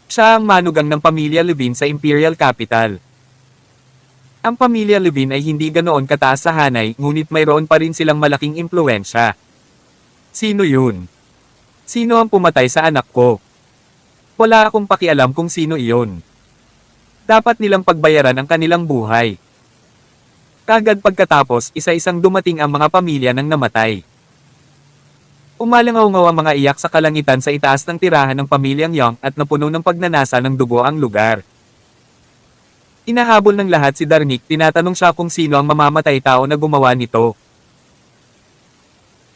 Siya ang manugang ng pamilya Levine sa Imperial Capital. Ang pamilya Levine ay hindi ganoon kataas sa hanay, ngunit mayroon pa rin silang malaking impluwensya. Sino yun? Sino ang pumatay sa anak ko? Wala akong pakialam kung sino iyon. Dapat nilang pagbayaran ang kanilang buhay. Kagad pagkatapos, isa-isang dumating ang mga pamilya ng namatay. Umalangaw-ngaw ang mga iyak sa kalangitan sa itaas ng tirahan ng pamilyang Young at napuno ng pagnanasa ng dugo ang lugar. Inahabol ng lahat si Darnik, tinatanong siya kung sino ang mamamatay tao na gumawa nito.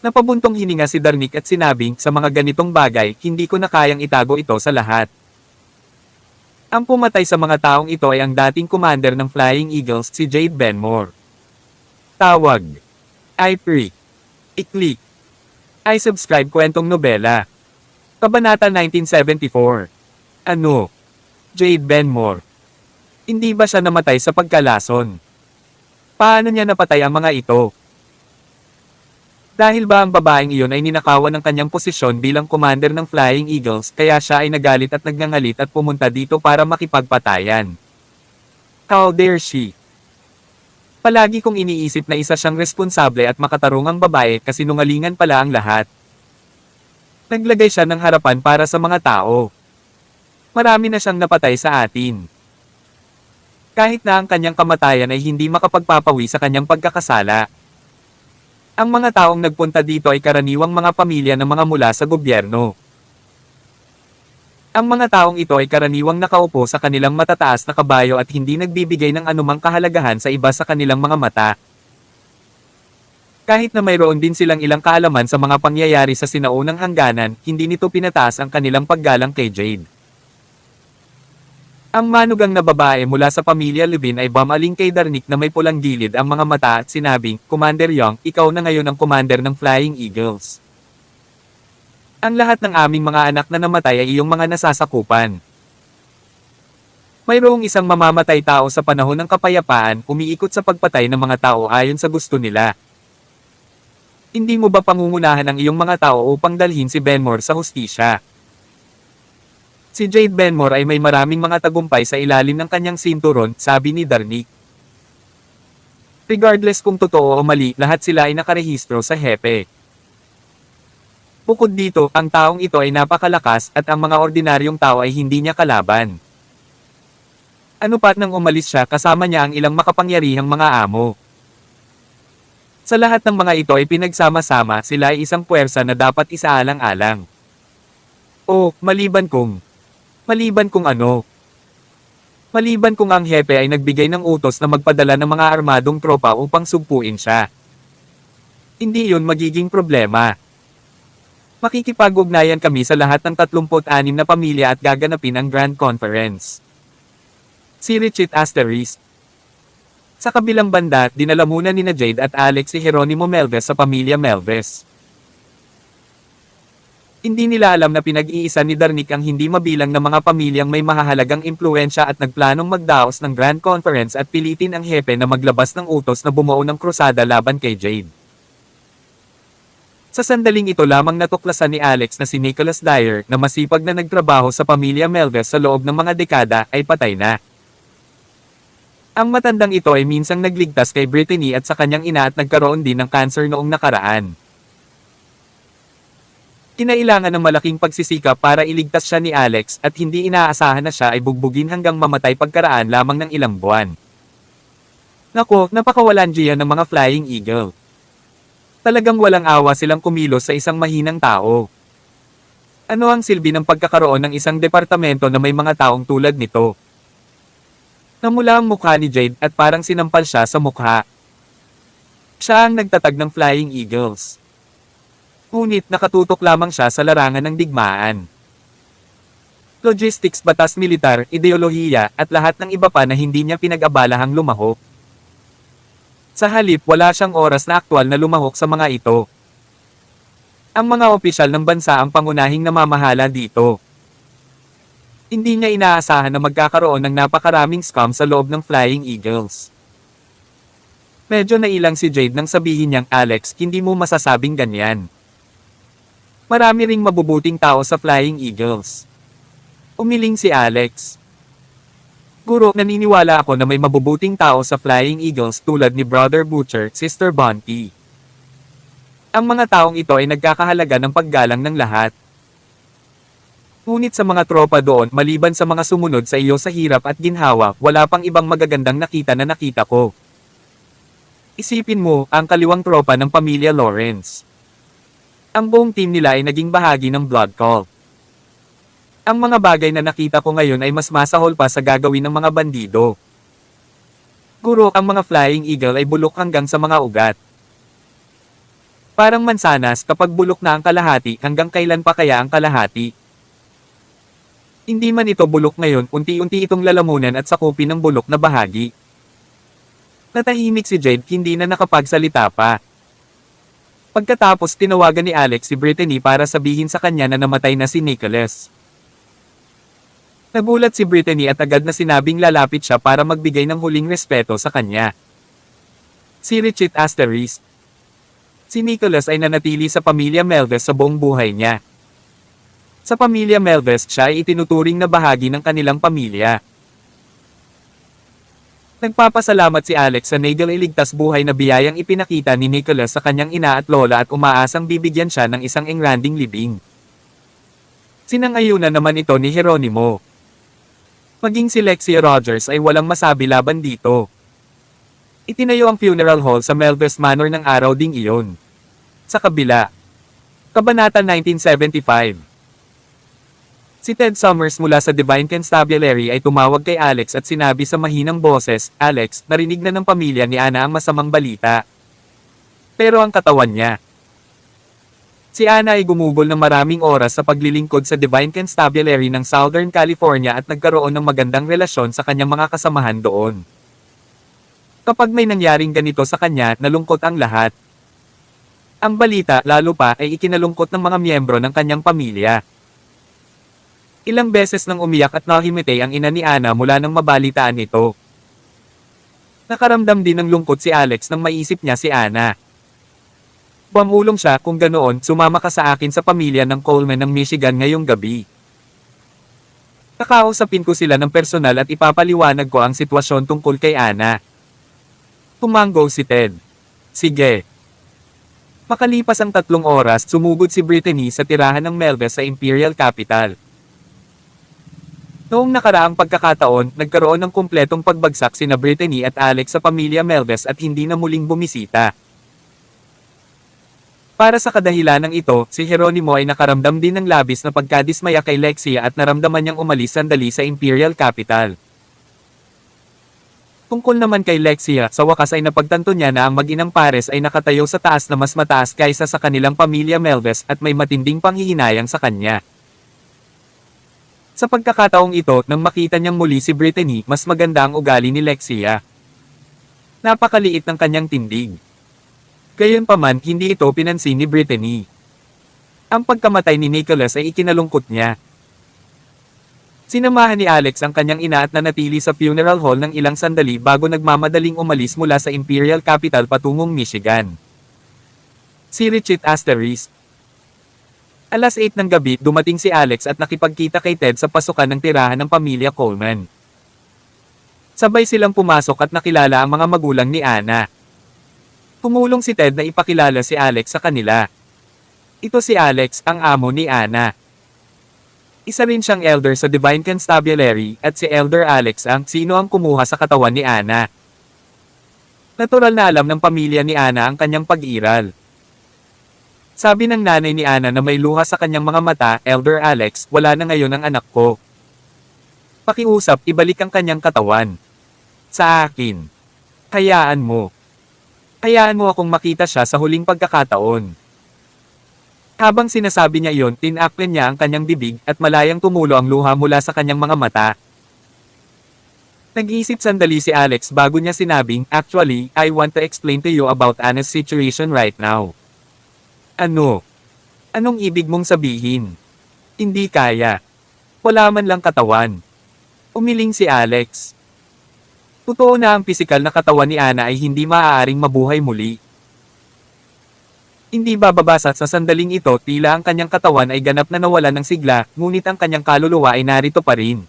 Napabuntong hininga si Darnik at sinabing, sa mga ganitong bagay, hindi ko na kayang itago ito sa lahat. Ang pumatay sa mga taong ito ay ang dating commander ng Flying Eagles, si Jade Benmore. Tawag. I-Freak. I-Click. I-Subscribe kwentong nobela. Kabanata 1974. Ano? Jade Benmore. Hindi ba siya namatay sa pagkalason? Paano niya napatay ang mga ito? Dahil ba ang babaeng iyon ay ninakawan ng kanyang posisyon bilang commander ng Flying Eagles, kaya siya ay nagalit at nagngangalit at pumunta dito para makipagpatayan? How dare she? Palagi kong iniisip na isa siyang responsable at makatarungang babae, kasi nungalingan pala ang lahat. Naglagay siya ng harapan para sa mga tao. Marami na siyang napatay sa atin. Kahit na ang kanyang kamatayan ay hindi makapagpapawi sa kanyang pagkakasala. Ang mga taong nagpunta dito ay karaniwang mga pamilya ng mga mula sa gobyerno. Ang mga taong ito ay karaniwang nakaupo sa kanilang matataas na kabayo at hindi nagbibigay ng anumang kahalagahan sa iba sa kanilang mga mata. Kahit na mayroon din silang ilang kaalaman sa mga pangyayari sa sinaunang hangganan, hindi nito pinataas ang kanilang paggalang kay Jade. Ang manugang na babae mula sa pamilya Levine ay bumaling kay Darnik na may pulang gilid ang mga mata at sinabing, Commander Young, ikaw na ngayon ang commander ng Flying Eagles. Ang lahat ng aming mga anak na namatay ay iyong mga nasasakupan. Mayroong isang mamamatay tao sa panahon ng kapayapaan, umiikot sa pagpatay ng mga tao ayon sa gusto nila. Hindi mo ba pangungunahan ang iyong mga tao upang dalhin si Benmore sa hustisya? Si Jade Benmore ay may maraming mga tagumpay sa ilalim ng kanyang sinturon, sabi ni Darnik. Regardless kung totoo o mali, lahat sila ay nakarehistro sa hepe. Bukod dito, ang taong ito ay napakalakas at ang mga ordinaryong tao ay hindi niya kalaban. Ano pat nang umalis siya, kasama niya ang ilang makapangyarihang mga amo. Sa lahat ng mga ito ay pinagsama-sama, sila ay isang puwersa na dapat isaalang-alang. O, maliban kung ano? Maliban kung ang hepe ay nagbigay ng utos na magpadala ng mga armadong tropa upang sugpuin siya. Hindi yun magiging problema. Makikipag-ugnayan kami sa lahat ng 36 na pamilya at gaganapin ang Grand Conference. Si Richit Asterisk. Sa kabilang banda, dinala muna nina Jade at Alex si Jeronimo Melves sa pamilya Melves. Hindi nila alam na pinag-iisa ni Darnik ang hindi mabilang na mga pamilyang may mahahalagang impluensya at nagplanong magdaos ng Grand Conference at pilitin ang hepe na maglabas ng utos na bumuo ng krusada laban kay Jade. Sa sandaling ito lamang natuklasan ni Alex na si Nicholas Dyer na masipag na nagtrabaho sa pamilya Melves sa loob ng mga dekada ay patay na. Ang matandang ito ay minsang nagligtas kay Brittany at sa kanyang ina at nagkaroon din ng cancer noong nakaraan. Kinailangan ng malaking pagsisikap para iligtas siya ni Alex at hindi inaasahan na siya ay bugbugin hanggang mamatay pagkaraan lamang ng ilang buwan. Nako, napakawalan diyan ng mga Flying Eagle. Talagang walang awa silang kumilos sa isang mahinang tao. Ano ang silbi ng pagkakaroon ng isang departamento na may mga taong tulad nito? Namula ang mukha ni Jade at parang sinampal siya sa mukha. Siya ang nagtatag ng Flying Eagles. Ngunit nakatutok lamang siya sa larangan ng digmaan. Logistics, batas militar, ideolohiya, at lahat ng iba pa na hindi niya pinag-abalahang lumahok. Sa halip wala siyang oras na aktwal na lumahok sa mga ito. Ang mga opisyal ng bansa ang pangunahing namamahala dito. Hindi niya inaasahan na magkakaroon ng napakaraming scam sa loob ng Flying Eagles. Medyo nailang si Jade nang sabihin niyang, Alex, hindi mo masasabing ganyan. Marami ring mabubuting tao sa Flying Eagles. Umiling si Alex. Guro, naniniwala ako na may mabubuting tao sa Flying Eagles tulad ni Brother Butcher, Sister Bonty. Ang mga taong ito ay nagkakahalaga ng paggalang ng lahat. Ngunit sa mga tropa doon, maliban sa mga sumunod sa iyo sa hirap at ginhawa, wala pang ibang magagandang nakita na nakita ko. Isipin mo, ang kaliwang tropa ng pamilya Lawrence. Ang buong team nila ay naging bahagi ng Blood Cult. Ang mga bagay na nakita ko ngayon ay mas masahol pa sa gagawin ng mga bandido. Guro, ang mga Flying Eagle ay bulok hanggang sa mga ugat. Parang mansanas, kapag bulok na ang kalahati, hanggang kailan pa kaya ang kalahati? Hindi man ito bulok ngayon, unti-unti itong lalamunan at sakupin ng bulok na bahagi. Natahimik si Jade, hindi na nakapagsalita pa. Pagkatapos tinawagan ni Alex si Brittany para sabihin sa kanya na namatay na si Nicholas. Nagulat si Brittany at agad na sinabing lalapit siya para magbigay ng huling respeto sa kanya. Si Richit Asterisk. Si Nicholas ay nanatili sa pamilya Melves sa buong buhay niya. Sa pamilya Melves siya ay itinuturing na bahagi ng kanilang pamilya. Nagpapasalamat si Alex sa nailigtas buhay na biyayang ipinakita ni Nicholas sa kanyang ina at lola at umaasang bibigyan siya ng isang engranding libing. Sinangayunan naman ito ni Jeronimo. Maging si Lexia Rogers ay walang masabi laban dito. Itinayo ang funeral hall sa Melves Manor ng araw ding iyon. Sa kabila. Kabanata 1975. Si Ted Summers mula sa Divine Constabulary ay tumawag kay Alex at sinabi sa mahinang boses, Alex, narinig na ng pamilya ni Ana ang masamang balita. Pero ang katawan niya. Si Ana ay gumugol ng maraming oras sa paglilingkod sa Divine Constabulary ng Southern California at nagkaroon ng magandang relasyon sa kanyang mga kasamahan doon. Kapag may nangyaring ganito sa kanya, nalungkot ang lahat. Ang balita, lalo pa, ay ikinalungkot ng mga miyembro ng kanyang pamilya. Ilang beses nang umiyak at nahimitay ang ina ni Ana mula nang mabalitaan ito. Nakaramdam din ng lungkot si Alex nang maisip niya si Ana. Pamulong siya, kung ganoon, sumama ka sa akin sa pamilya ng Coleman ng Michigan ngayong gabi. Kakausapin ko sila ng personal at ipapaliwanag ko ang sitwasyon tungkol kay Ana. Tumanggo si Ted. Sige. Makalipas ang 3 oras, sumugod si Brittany sa tirahan ng Melves sa Imperial Capital. Noong nakaraang pagkakataon, nagkaroon ng kumpletong pagbagsak sina Brittany at Alex sa pamilya Melves at hindi na muling bumisita. Para sa kadahilanang ito, si Jeronimo ay nakaramdam din ng labis na pagkadismaya kay Lexia at naramdaman niyang umalis sandali sa Imperial Capital. Tungkol naman kay Lexia, sa wakas ay napagtanto niya na ang mag-inang pares ay nakatayo sa taas na mas mataas kaysa sa kanilang pamilya Melves at may matinding panghihinayang sa kanya. Sa pagkakataong ito, nang makita niyang muli si Brittany, mas maganda ang ugali ni Lexia. Napakaliit ng kanyang tindig. Gayunpaman, hindi ito pinansin ni Brittany. Ang pagkamatay ni Nicholas ay ikinalungkot niya. Sinamahan ni Alex ang kanyang ina at nanatili sa funeral hall ng ilang sandali bago nagmamadaling umalis mula sa Imperial Capital patungong Michigan. Si Richie Asterisk. Alas 8 ng gabi, dumating si Alex at nakipagkita kay Ted sa pasukan ng tirahan ng pamilya Coleman. Sabay silang pumasok at nakilala ang mga magulang ni Anna. Tumulong si Ted na ipakilala si Alex sa kanila. Ito si Alex, ang amo ni Anna. Isa rin siyang elder sa Divine Constabulary at si Elder Alex ang sino ang kumuha sa katawan ni Anna. Natural na alam ng pamilya ni Anna ang kanyang pag-iral. Sabi ng nanay ni Anna na may luha sa kanyang mga mata, Elder Alex, wala na ngayon ang anak ko. Pakiusap, ibalik ang kanyang katawan. Sa akin. Hayaan mo. Hayaan mo akong makita siya sa huling pagkakataon. Habang sinasabi niya iyon, tinakpan niya ang kanyang bibig at malayang tumulo ang luha mula sa kanyang mga mata. Nag-iisip sandali si Alex bago niya sinabing, "Actually, I want to explain to you about Anna's situation right now." Ano? Anong ibig mong sabihin? Hindi kaya. Wala man lang katawan. Umiling si Alex. Totoo na ang pisikal na katawan ni Anna ay hindi maaaring mabuhay muli. Hindi bababasa sa sandaling ito, tila ang kanyang katawan ay ganap na nawalan ng sigla, ngunit ang kanyang kaluluwa ay narito pa rin.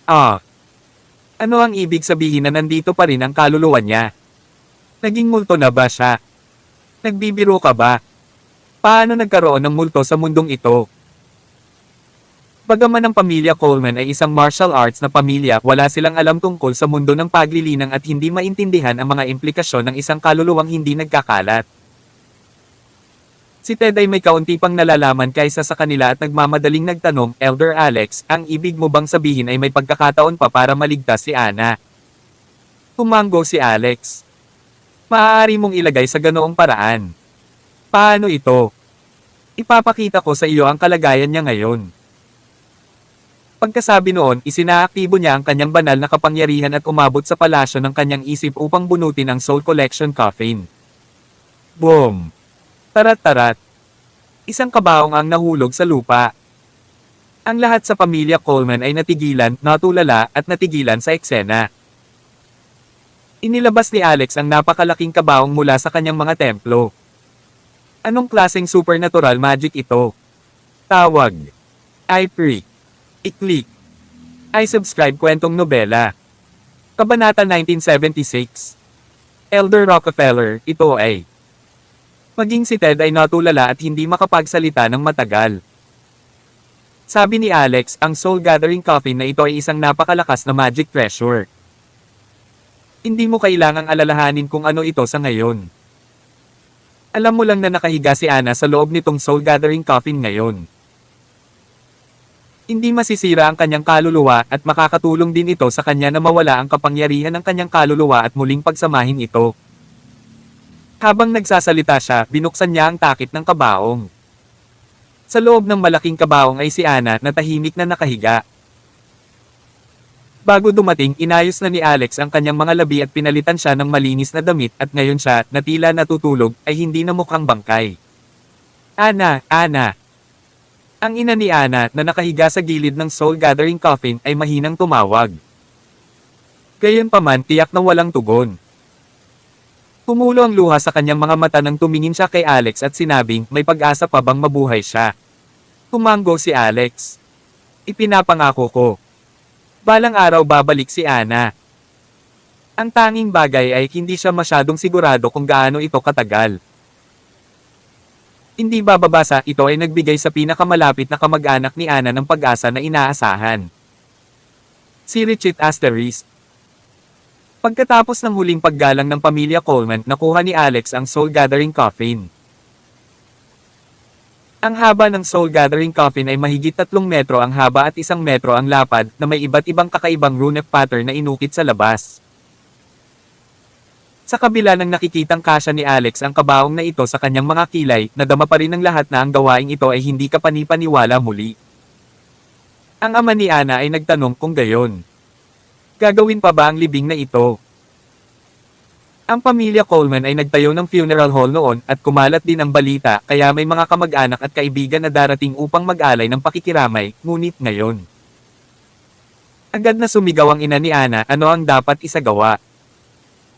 Ano ang ibig sabihin na nandito pa rin ang kaluluwa niya? Naging multo na ba siya? Nagbibiro ka ba? Paano nagkaroon ng multo sa mundong ito? Bagaman ang pamilya Coleman ay isang martial arts na pamilya, wala silang alam tungkol sa mundo ng paglilinang at hindi maintindihan ang mga implikasyon ng isang kaluluwang hindi nagkakalat. Si Ted ay may kaunti pang nalalaman kaysa sa kanila at nagmamadaling nagtanong, "Elder Alex, ang ibig mo bang sabihin ay may pagkakataon pa para maligtas si Anna?" Tumanggo si Alex. Maaari mong ilagay sa ganoong paraan. Paano ito? Ipapakita ko sa iyo ang kalagayan niya ngayon. Pagkasabi noon, isinaaktibo niya ang kanyang banal na kapangyarihan at umabot sa palasyo ng kanyang isip upang bunutin ang Soul Collection coffin. Boom! Tarat-tarat. Isang kabaong ang nahulog sa lupa. Ang lahat sa pamilya Coleman ay natigilan, natulala, at natigilan sa eksena. Inilabas ni Alex ang napakalaking kabaong mula sa kanyang mga templo. Anong klaseng supernatural magic ito? Tawag. I-free. I-click. I-subscribe kwentong nobela. Kabanata 1976. Elder Rockefeller, ito ay. Maging si Ted ay natulala at hindi makapagsalita ng matagal. Sabi ni Alex, ang Soul Gathering Coffin na ito ay isang napakalakas na magic treasure. Hindi mo kailangang alalahanin kung ano ito sa ngayon. Alam mo lang na nakahiga si Anna sa loob nitong Soul Gathering Coffin ngayon. Hindi masisira ang kanyang kaluluwa at makakatulong din ito sa kanya na mawala ang kapangyarihan ng kanyang kaluluwa at muling pagsamahin ito. Habang nagsasalita siya, binuksan niya ang takip ng kabaong. Sa loob ng malaking kabaong ay si Anna na tahimik na nakahiga. Bago dumating, inayos na ni Alex ang kanyang mga labi at pinalitan siya ng malinis na damit at ngayon siya, na tila natutulog, ay hindi na mukhang bangkay. Anna, Anna! Ang ina ni Anna na nakahiga sa gilid ng Soul Gathering Coffin ay mahinang tumawag. Gayunpaman, tiyak na walang tugon. Tumulo ang luha sa kanyang mga mata nang tumingin siya kay Alex at sinabing, "May pag-asa pa bang mabuhay siya?" Tumanggo si Alex. "Ipinapangako ko. Balang araw babalik si Anna." Ang tanging bagay ay hindi siya masyadong sigurado kung gaano ito katagal. Hindi bababasa, ito ay nagbigay sa pinakamalapit na kamag-anak ni Anna ng pag-asa na inaasahan. Si Richie Asterisk. Pagkatapos ng huling paggalang ng pamilya Coleman, nakuha ni Alex ang Soul Gathering Coffin. Ang haba ng Soul Gathering Coffin ay mahigit 3 metro ang haba at 1 metro ang lapad, na may iba't ibang kakaibang runic pattern na inukit sa labas. Sa kabila ng nakikitang kasya ni Alex ang kabaong na ito sa kanyang mga kilay, nadama pa rin ng lahat na ang gawaing ito ay hindi kapani-paniwala muli. Ang ama ni Ana ay nagtanong kung gayon. Gagawin pa ba ang libing na ito? Ang pamilya Coleman ay nagtayo ng funeral hall noon at kumalat din ang balita kaya may mga kamag-anak at kaibigan na darating upang mag-alay ng pakikiramay, ngunit ngayon. Agad na sumigaw ang ina ni Ana, ano ang dapat isagawa?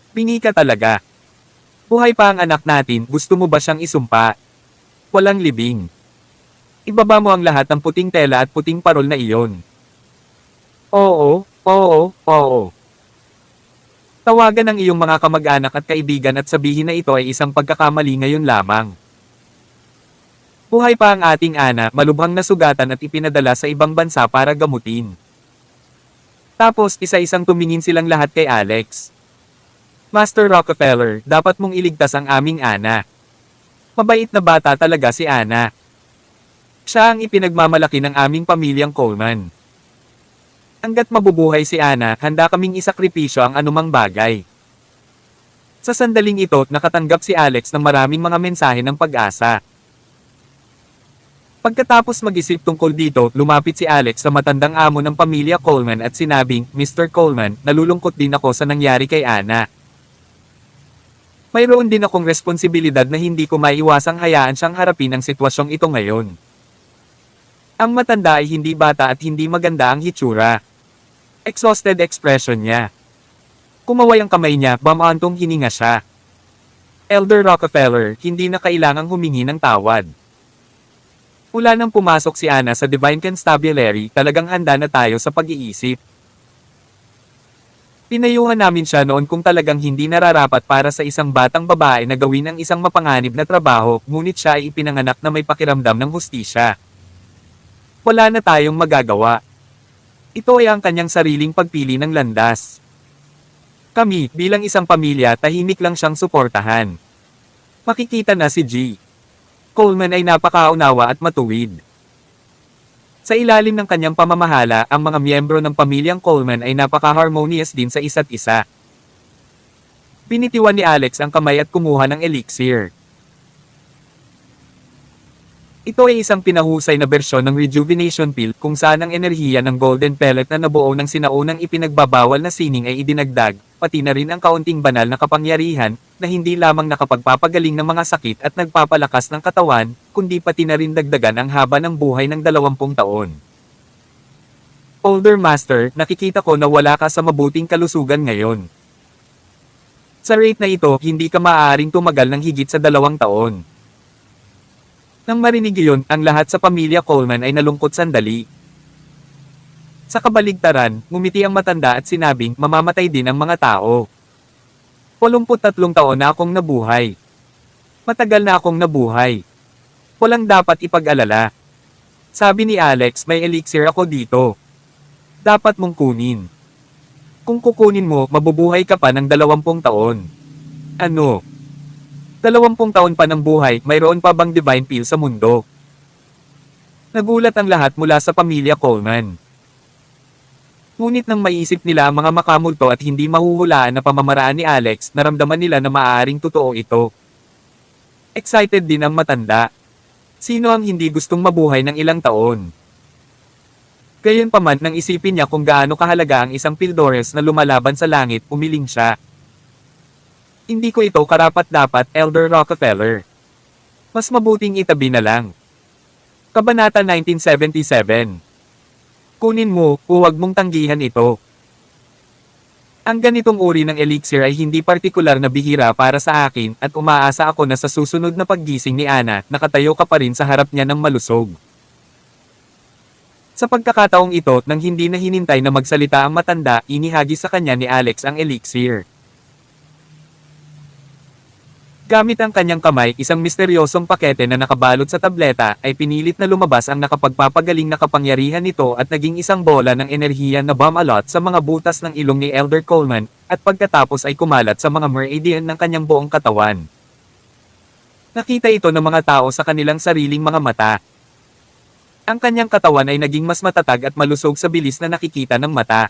Bingi ka talaga. Buhay pa ang anak natin, gusto mo ba siyang isumpa? Walang libing. Ibaba mo ang lahat ng puting tela at puting parol na iyon. Oo, oo, oo. Tawagan ang iyong mga kamag-anak at kaibigan at sabihin na ito ay isang pagkakamali ngayon lamang. Buhay pa ang ating Ana, malubhang nasugatan at ipinadala sa ibang bansa para gamutin. Tapos isa-isang tumingin silang lahat kay Alex. Master Rockefeller, dapat mong iligtas ang aming Ana. Mabait na bata talaga si Ana. Siya ang ipinagmamalaki ng aming pamilyang Coleman. Hanggat mabubuhay si Ana, handa kaming isakripisyo ang anumang bagay. Sa sandaling ito, nakatanggap si Alex ng maraming mga mensahe ng pag-asa. Pagkatapos mag-isip tungkol dito, lumapit si Alex sa matandang amo ng pamilya Coleman at sinabing, Mr. Coleman, nalulungkot din ako sa nangyari kay Ana. Mayroon din akong responsibilidad na hindi ko maiwasang hayaan siyang harapin ang sitwasyong ito ngayon. Ang matanda ay hindi bata at hindi maganda ang hitsura. Exhausted expression niya. Kumaway ang kamay niya, bamantong hininga siya. Elder Rockefeller, hindi na kailangang humingi ng tawad. Mula nang pumasok si Ana sa Divine Constabulary, talagang handa na tayo sa pag-iisip. Pinayuhan namin siya noon kung talagang hindi nararapat para sa isang batang babae na gawin ang isang mapanganib na trabaho, ngunit siya ay ipinanganak na may pakiramdam ng hustisya. Wala na tayong magagawa. Ito ay ang kanyang sariling pagpili ng landas. Kami, bilang isang pamilya, tahimik lang siyang suportahan. Makikita na si G. Coleman ay napakaunawa at matuwid. Sa ilalim ng kanyang pamamahala, ang mga miyembro ng pamilyang Coleman ay napaka-harmonious din sa isa't isa. Pinitiwan ni Alex ang kamay at kumuha ng elixir. Ito ay isang pinahusay na bersyon ng rejuvenation pill kung saan ang enerhiya ng golden pellet na nabuo ng sinaunang ipinagbabawal na sining ay idinagdag, pati na rin ang kaunting banal na kapangyarihan na hindi lamang nakapagpapagaling ng mga sakit at nagpapalakas ng katawan, kundi pati na rin dagdagan ang haba ng buhay ng 20 taon. Older Master, nakikita ko na wala ka sa mabuting kalusugan ngayon. Sa rate na ito, hindi ka maaaring tumagal ng higit sa 2 taon. Nang marinig iyon, ang lahat sa pamilya Coleman ay nalungkot sandali. Sa kabaligtaran, ngumiti ang matanda at sinabing, mamamatay din ang mga tao. 83 taon na akong nabuhay. Matagal na akong nabuhay. Walang dapat ipag-alala. Sabi ni Alex, may elixir ako dito. Dapat mong kunin. Kung kukunin mo, mabubuhay ka pa ng 20 taon. Ano? 20 taon pa ng buhay, mayroon pa bang divine pill sa mundo? Nagulat ang lahat mula sa pamilya Coleman. Ngunit nang maiisip nila ang mga makamulto at hindi mahuhulaan na pamamaraan ni Alex, naramdaman nila na maaaring totoo ito. Excited din ang matanda. Sino ang hindi gustong mabuhay ng ilang taon? Gayunpaman nang isipin niya kung gaano kahalaga ang isang Pildores na lumalaban sa langit, umiling siya. Hindi ko ito karapat-dapat, Elder Rockefeller. Mas mabuting itabi na lang. Kabanata 1977. Kunin mo, huwag mong tanggihan ito. Ang ganitong uri ng elixir ay hindi partikular na bihira para sa akin at umaasa ako na sa susunod na paggising ni Ana, nakatayo ka pa rin sa harap niya ng malusog. Sa pagkakataong ito, nang hindi na hinintay na magsalita ang matanda, inihagi sa kanya ni Alex ang elixir. Gamit ang kanyang kamay, isang misteryosong pakete na nakabalot sa tableta, ay pinilit na lumabas ang nakapagpapagaling na kapangyarihan nito at naging isang bola ng enerhiya na bumalot sa mga butas ng ilong ni Elder Coleman, at pagkatapos ay kumalat sa mga meridian ng kanyang buong katawan. Nakita ito ng mga tao sa kanilang sariling mga mata. Ang kanyang katawan ay naging mas matatag at malusog sa bilis na nakikita ng mata.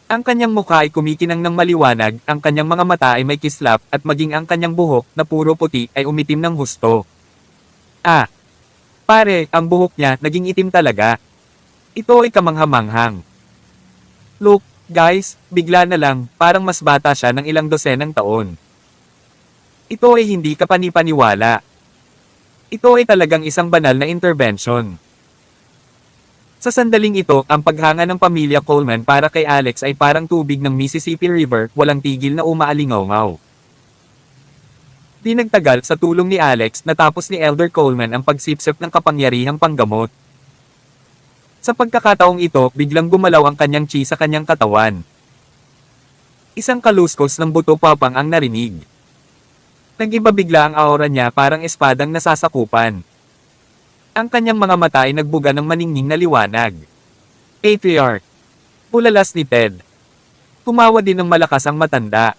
Ang kanyang mukha ay kumikinang ng maliwanag, ang kanyang mga mata ay may kislap, at maging ang kanyang buhok, na puro puti, ay umitim ng husto. Ah! Pare, ang buhok niya, naging itim talaga. Ito ay kamangha-manghang. Look, guys, bigla na lang, parang mas bata siya ng ilang dosenang taon. Ito ay hindi kapanipaniwala. Ito ay talagang isang banal na intervention. Sa sandaling ito, ang paghanga ng pamilya Coleman para kay Alex ay parang tubig ng Mississippi River, walang tigil na umaalingaw-ngaw. Di nagtagal sa tulong ni Alex natapos ni Elder Coleman ang pagsipsip ng kapangyarihang panggamot. Sa pagkakataong ito, biglang gumalaw ang kanyang chi sa kanyang katawan. Isang kaluskos ng buto papang ang narinig. Nag-iba bigla ang aura niya parang espadang nasasakupan. Ang kanyang mga mata ay nagbuga ng maningning na liwanag. Patriarch. Pulalas ni Ted. Tumawa din ng malakas ang matanda.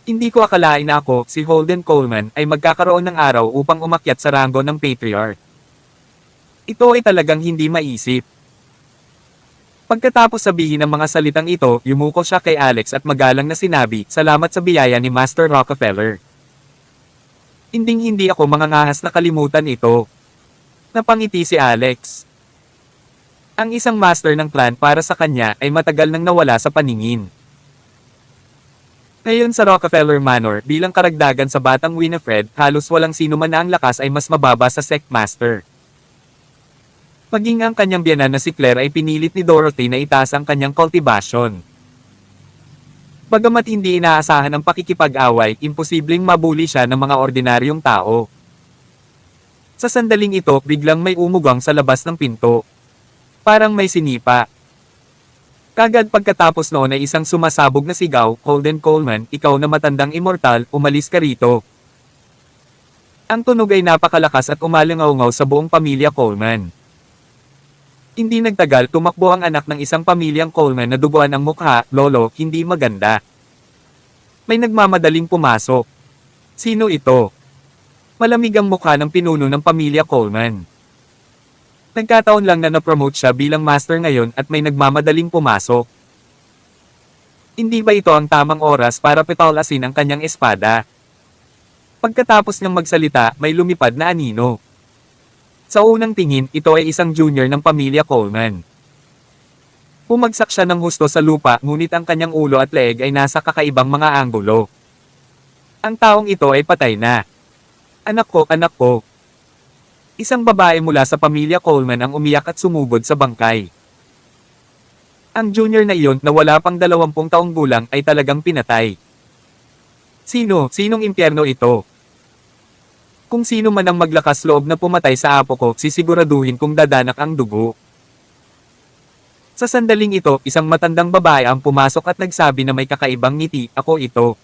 Hindi ko akalain na ako, si Holden Coleman, ay magkakaroon ng araw upang umakyat sa ranggo ng Patriarch. Ito ay talagang hindi maisip. Pagkatapos sabihin ang mga salitang ito, yumuko siya kay Alex at magalang na sinabi, "Salamat sa biyaya ni Master Rockefeller. Hinding-hindi ako mangangahas na kalimutan ito." Napangiti si Alex. Ang isang master ng clan para sa kanya ay matagal nang nawala sa paningin. Ngayon sa Rockefeller Manor, bilang karagdagan sa batang Winifred, halos walang sino man na ang lakas ay mas mababa sa sect master. Maging ang kanyang biyanan na si Claire ay pinilit ni Dorothy na itaas ang kanyang cultivation. Bagamat hindi inaasahan ang pakikipag-away, imposibleng mabuli siya ng mga ordinaryong tao. Sa sandaling ito, biglang may umugang sa labas ng pinto. Parang may sinipa. Kagad pagkatapos noon ay isang sumasabog na sigaw, "Holden Coleman, ikaw na matandang immortal, umalis ka rito." Ang tunog ay napakalakas at umalingaw-ngaw sa buong pamilya Coleman. Hindi nagtagal tumakbo ang anak ng isang pamilyang Coleman na duguan ang mukha, "Lolo, hindi maganda." May nagmamadaling pumasok. Sino ito? Malamig ang mukha ng pinuno ng pamilya Coleman. Nagkataon lang na na-promote siya bilang master ngayon at may nagmamadaling pumasok. Hindi ba ito ang tamang oras para petalasin ang kanyang espada? Pagkatapos niyang magsalita, may lumipad na anino. Sa unang tingin, ito ay isang junior ng pamilya Coleman. Bumagsak siya ng husto sa lupa, ngunit ang kanyang ulo at leeg ay nasa kakaibang mga anggulo. Ang taong ito ay patay na. "Anak ko, anak ko." Isang babae mula sa pamilya Coleman ang umiyak at sumugod sa bangkay. Ang junior na iyon na wala pang 20 taong gulang ay talagang pinatay. Sinong impyerno ito? Kung sino man ang maglakas loob na pumatay sa apo ko, sisiguraduhin kong dadanak ang dugo. Sa sandaling ito, isang matandang babae ang pumasok at nagsabi na may kakaibang ngiti, "Ako ito."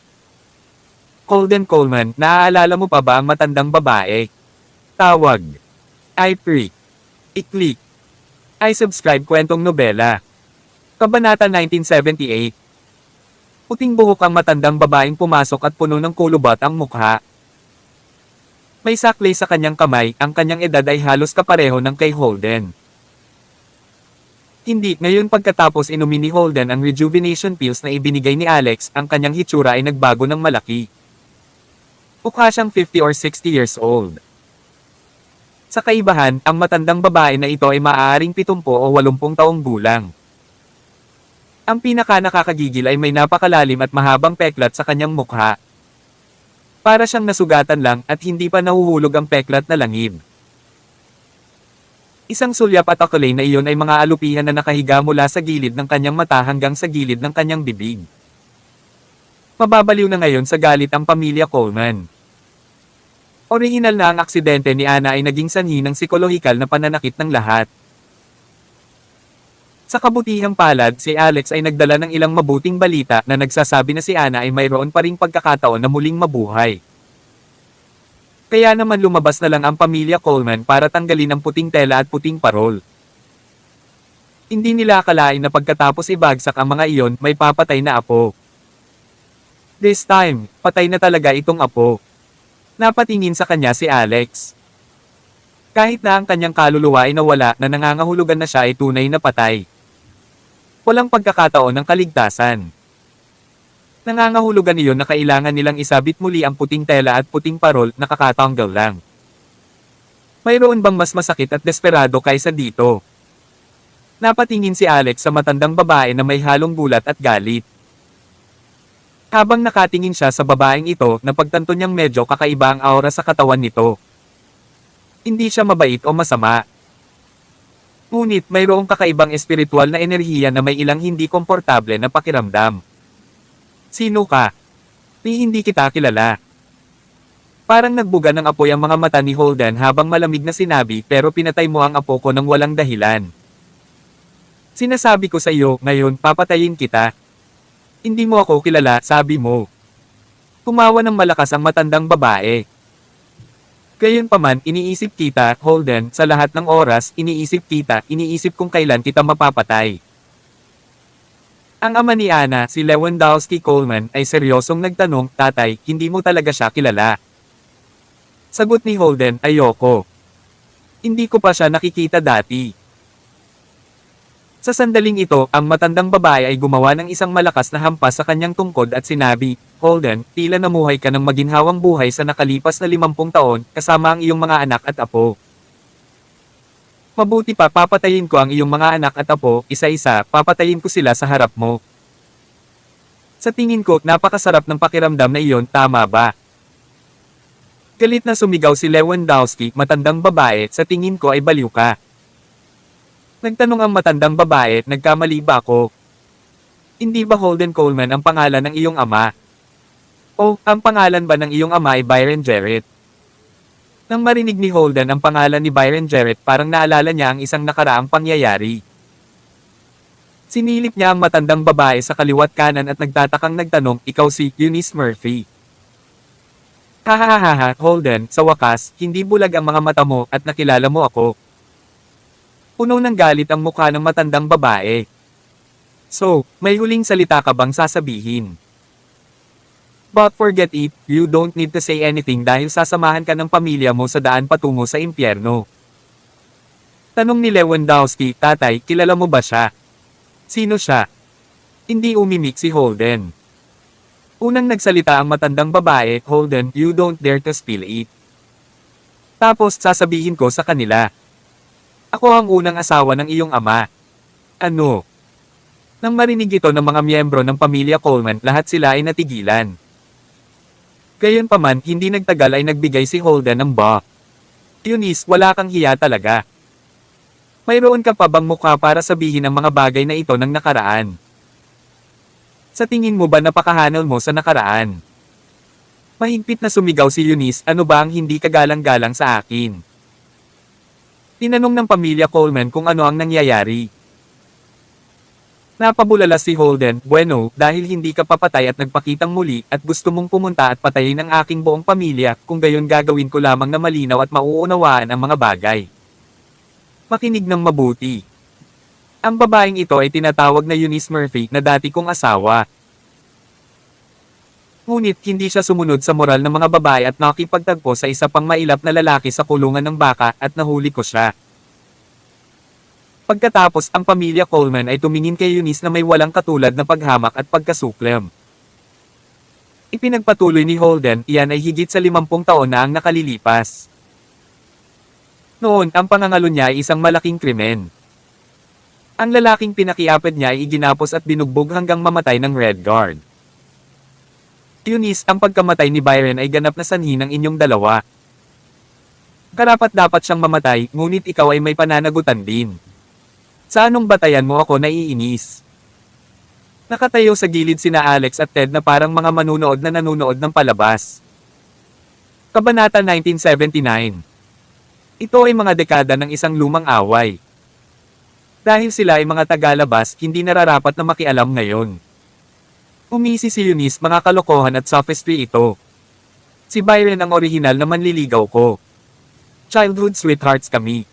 Holden Coleman, naaalala mo pa ba ang matandang babae? Tawag. I-click. I-click. I-subscribe kwentong nobela. Kabanata 1978. Puting buhok ang matandang babaeng pumasok at puno ng kulubat ang mukha. May saklay sa kanyang kamay, ang kanyang edad ay halos kapareho ng kay Holden. Hindi, ngayon pagkatapos inumin ni Holden ang rejuvenation pills na ibinigay ni Alex, ang kanyang hitsura ay nagbago ng malaki. Mukha siyang 50 or 60 years old. Sa kaibahan, ang matandang babae na ito ay maaaring 70 o 80 taong gulang. Ang pinaka-nakakagigil ay may napakalalim at mahabang peklat sa kanyang mukha. Para siyang nasugatan lang at hindi pa nahuhulog ang peklat na langib. Isang sulyap at akulay na iyon ay mga alupihan na nakahiga mula sa gilid ng kanyang mata hanggang sa gilid ng kanyang bibig. Mababaliw na ngayon sa galit ang pamilya Coleman. Orihinal na ang aksidente ni Anna ay naging sanhi ng psikolohikal na pananakit ng lahat. Sa kabutihang palad, si Alex ay nagdala ng ilang mabuting balita na nagsasabi na si Anna ay mayroon pa ring pagkakataon na muling mabuhay. Kaya naman lumabas na lang ang pamilya Coleman para tanggalin ang puting tela at puting parol. Hindi nila akalain na pagkatapos ibagsak ang mga iyon, may papatay na apo. This time, patay na talaga itong apo. Napatingin sa kanya si Alex. Kahit na ang kanyang kaluluwa ay nawala na nangangahulugan na siya ay tunay na patay. Walang pagkakataon ng kaligtasan. Nangangahulugan iyon na kailangan nilang isabit muli ang puting tela at puting parol na kakatanggal lang. Mayroon bang mas masakit at desperado kaysa dito? Napatingin si Alex sa matandang babae na may halong gulat at galit. Habang nakatingin siya sa babaeng ito, napagtanto niyang medyo kakaiba ang aura sa katawan nito. Hindi siya mabait o masama. Ngunit mayroong kakaibang espiritual na enerhiya na may ilang hindi komportable na pakiramdam. Sino ka? Hindi kita kilala. Parang nagbuga ng apoy ang mga mata ni Holden habang malamig na sinabi, pero pinatay mo ang apo ko ng walang dahilan. Sinasabi ko sa iyo, ngayon papatayin kita. Hindi mo ako kilala, sabi mo. Tumawa ng malakas ang matandang babae. Gayunpaman, iniisip kita, Holden, sa lahat ng oras, iniisip kung kailan kita mapapatay. Ang ama ni Anna, si Lewandowski Coleman, ay seryosong nagtanong, tatay, hindi mo talaga siya kilala. Sagot ni Holden, ayoko. Hindi ko pa siya nakikita dati. Sa sandaling ito, ang matandang babae ay gumawa ng isang malakas na hampas sa kanyang tungkod at sinabi, Holden, tila namuhay ka ng maginhawang buhay sa nakalipas na 50 taon, kasama ang iyong mga anak at apo. Mabuti pa papatayin ko ang iyong mga anak at apo, isa-isa, papatayin ko sila sa harap mo. Sa tingin ko, napakasarap ng pakiramdam na iyon, tama ba? Galit na sumigaw si Lewandowski, matandang babae, sa tingin ko ay baliw ka. Nagtanong ang matandang babae, nagkamali ba ako? Hindi ba Holden Coleman ang pangalan ng iyong ama? O, ang pangalan ba ng iyong ama ay Byron Jarrett? Nang marinig ni Holden ang pangalan ni Byron Jarrett, parang naalala niya ang isang nakaraang pangyayari. Sinilip niya ang matandang babae sa kaliwat kanan at nagtatakang nagtanong, ikaw si Eunice Murphy. Hahaha, Holden, sa wakas, hindi bulag ang mga mata mo at nakilala mo ako. Puno ng galit ang mukha ng matandang babae. So, may huling salita ka bang sasabihin? But forget it, you don't need to say anything dahil sasamahan ka ng pamilya mo sa daan patungo sa impyerno. Tanong ni Lewandowski, tatay, kilala mo ba siya? Sino siya? Hindi umimik si Holden. Unang nagsalita ang matandang babae, Holden, you don't dare to spill it. Tapos sasabihin ko sa kanila. Ako ang unang asawa ng iyong ama. Ano? Nang marinig ito ng mga miyembro ng pamilya Coleman, lahat sila ay natigilan. Gayunpaman, hindi nagtagal ay nagbigay si Holden ng ba. Eunice, wala kang hiya talaga. Mayroon ka pa bang mukha para sabihin ang mga bagay na ito ng nakaraan? Sa tingin mo ba napakahanal mo sa nakaraan? Mahigpit na sumigaw si Eunice, ano ba ang hindi kagalang-galang sa akin? Tinanong ng pamilya Coleman kung ano ang nangyayari. Napabulala si Holden, bueno, dahil hindi ka papatay at nagpakitang muli, at gusto mong pumunta at patayin ang aking buong pamilya, kung gayon gagawin ko lamang na malinaw at mauunawaan ang mga bagay. Makinig ng mabuti. Ang babaeng ito ay tinatawag na Eunice Murphy na dati kong asawa. Ngunit hindi siya sumunod sa moral ng mga babae at nakipagtagpo sa isa pang mailap na lalaki sa kulungan ng baka at nahuli ko siya. Pagkatapos, ang pamilya Coleman ay tumingin kay Eunice na may walang katulad na paghamak at pagkasuklam. Ipinagpatuloy ni Holden, iyan ay higit sa 50 taon na ang nakalilipas. Noon, ang pangangalo niya ay isang malaking krimen. Ang lalaking pinakiapid niya ay iginapos at binugbog hanggang mamatay ng Red Guard. Eunice, ang pagkamatay ni Byron ay ganap na sanhi ng inyong dalawa. Karapat-dapat siyang mamatay, ngunit ikaw ay may pananagutan din. Sa anong batayan mo ako naiinis? Nakatayo sa gilid sina Alex at Ted na parang mga manunood na nanunood ng palabas. Kabanata 1979. Ito ay mga dekada ng isang lumang away. Dahil sila ay mga tagalabas, hindi nararapat na makialam ngayon. Umisi si Eunice, mga kalokohan at sophistry ito. Si Byron ang orihinal na manliligaw ko. Childhood sweethearts kami.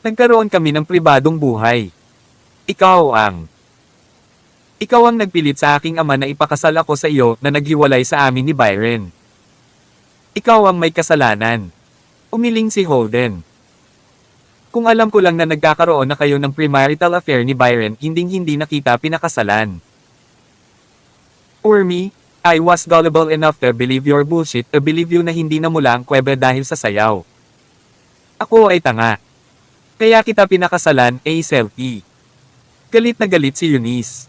Nagkaroon kami ng pribadong buhay. Ikaw ang nagpilit sa aking ama na ipakasal ako sa iyo na naghiwalay sa amin ni Byron. Ikaw ang may kasalanan. Umiling si Holden. Kung alam ko lang na nagkakaroon na kayo ng premarital affair ni Byron, hinding-hindi na kita pinakasalan. Or me, I was gullible enough to believe your bullshit, to believe you na hindi na mula ang kwebe dahil sa sayaw. Ako ay tanga. Kaya kita pinakasalan, selfie. Galit na galit si Eunice.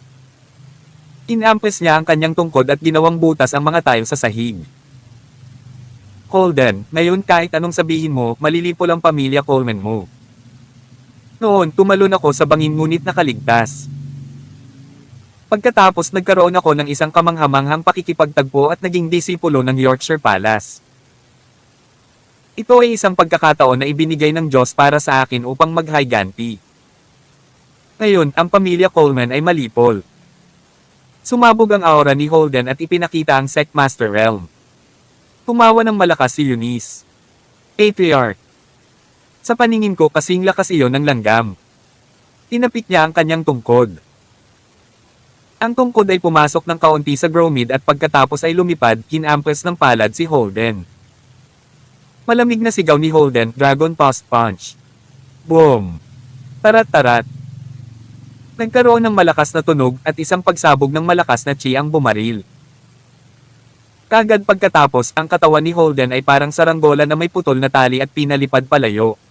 Inampes niya ang kanyang tungkod at ginawang butas ang mga tile sa sahig. Holden, ngayon kahit anong sabihin mo, malilipol ang pamilya Coleman mo. Noon, tumalon ako sa bangin ngunit nakaligtas. Pagkatapos nagkaroon ako ng isang kamanghamanghang pakikipagtagpo at naging disipulo ng Yorkshire Palace. Ito ay isang pagkakataon na ibinigay ng Diyos para sa akin upang maghiganti. Ngayon, ang pamilya Coleman ay malipol. Sumabog ang aura ni Holden at ipinakita ang Sectmaster Realm. Tumawa ng malakas si Eunice. Patriarch. Sa paningin ko kasing lakas iyon ng langgam. Tinapik niya ang kanyang tungkod. Ang tungkod ay pumasok ng kaunti sa Gromid at pagkatapos ay lumipad, kinampres ng palad si Holden. Malamig na sigaw ni Holden, Dragon Post Punch. Boom! Tarat-tarat. Nagkaroon ng malakas na tunog at isang pagsabog ng malakas na chi ang bumaril. Kagad pagkatapos, ang katawan ni Holden ay parang saranggola na may putol na tali at pinalipad palayo.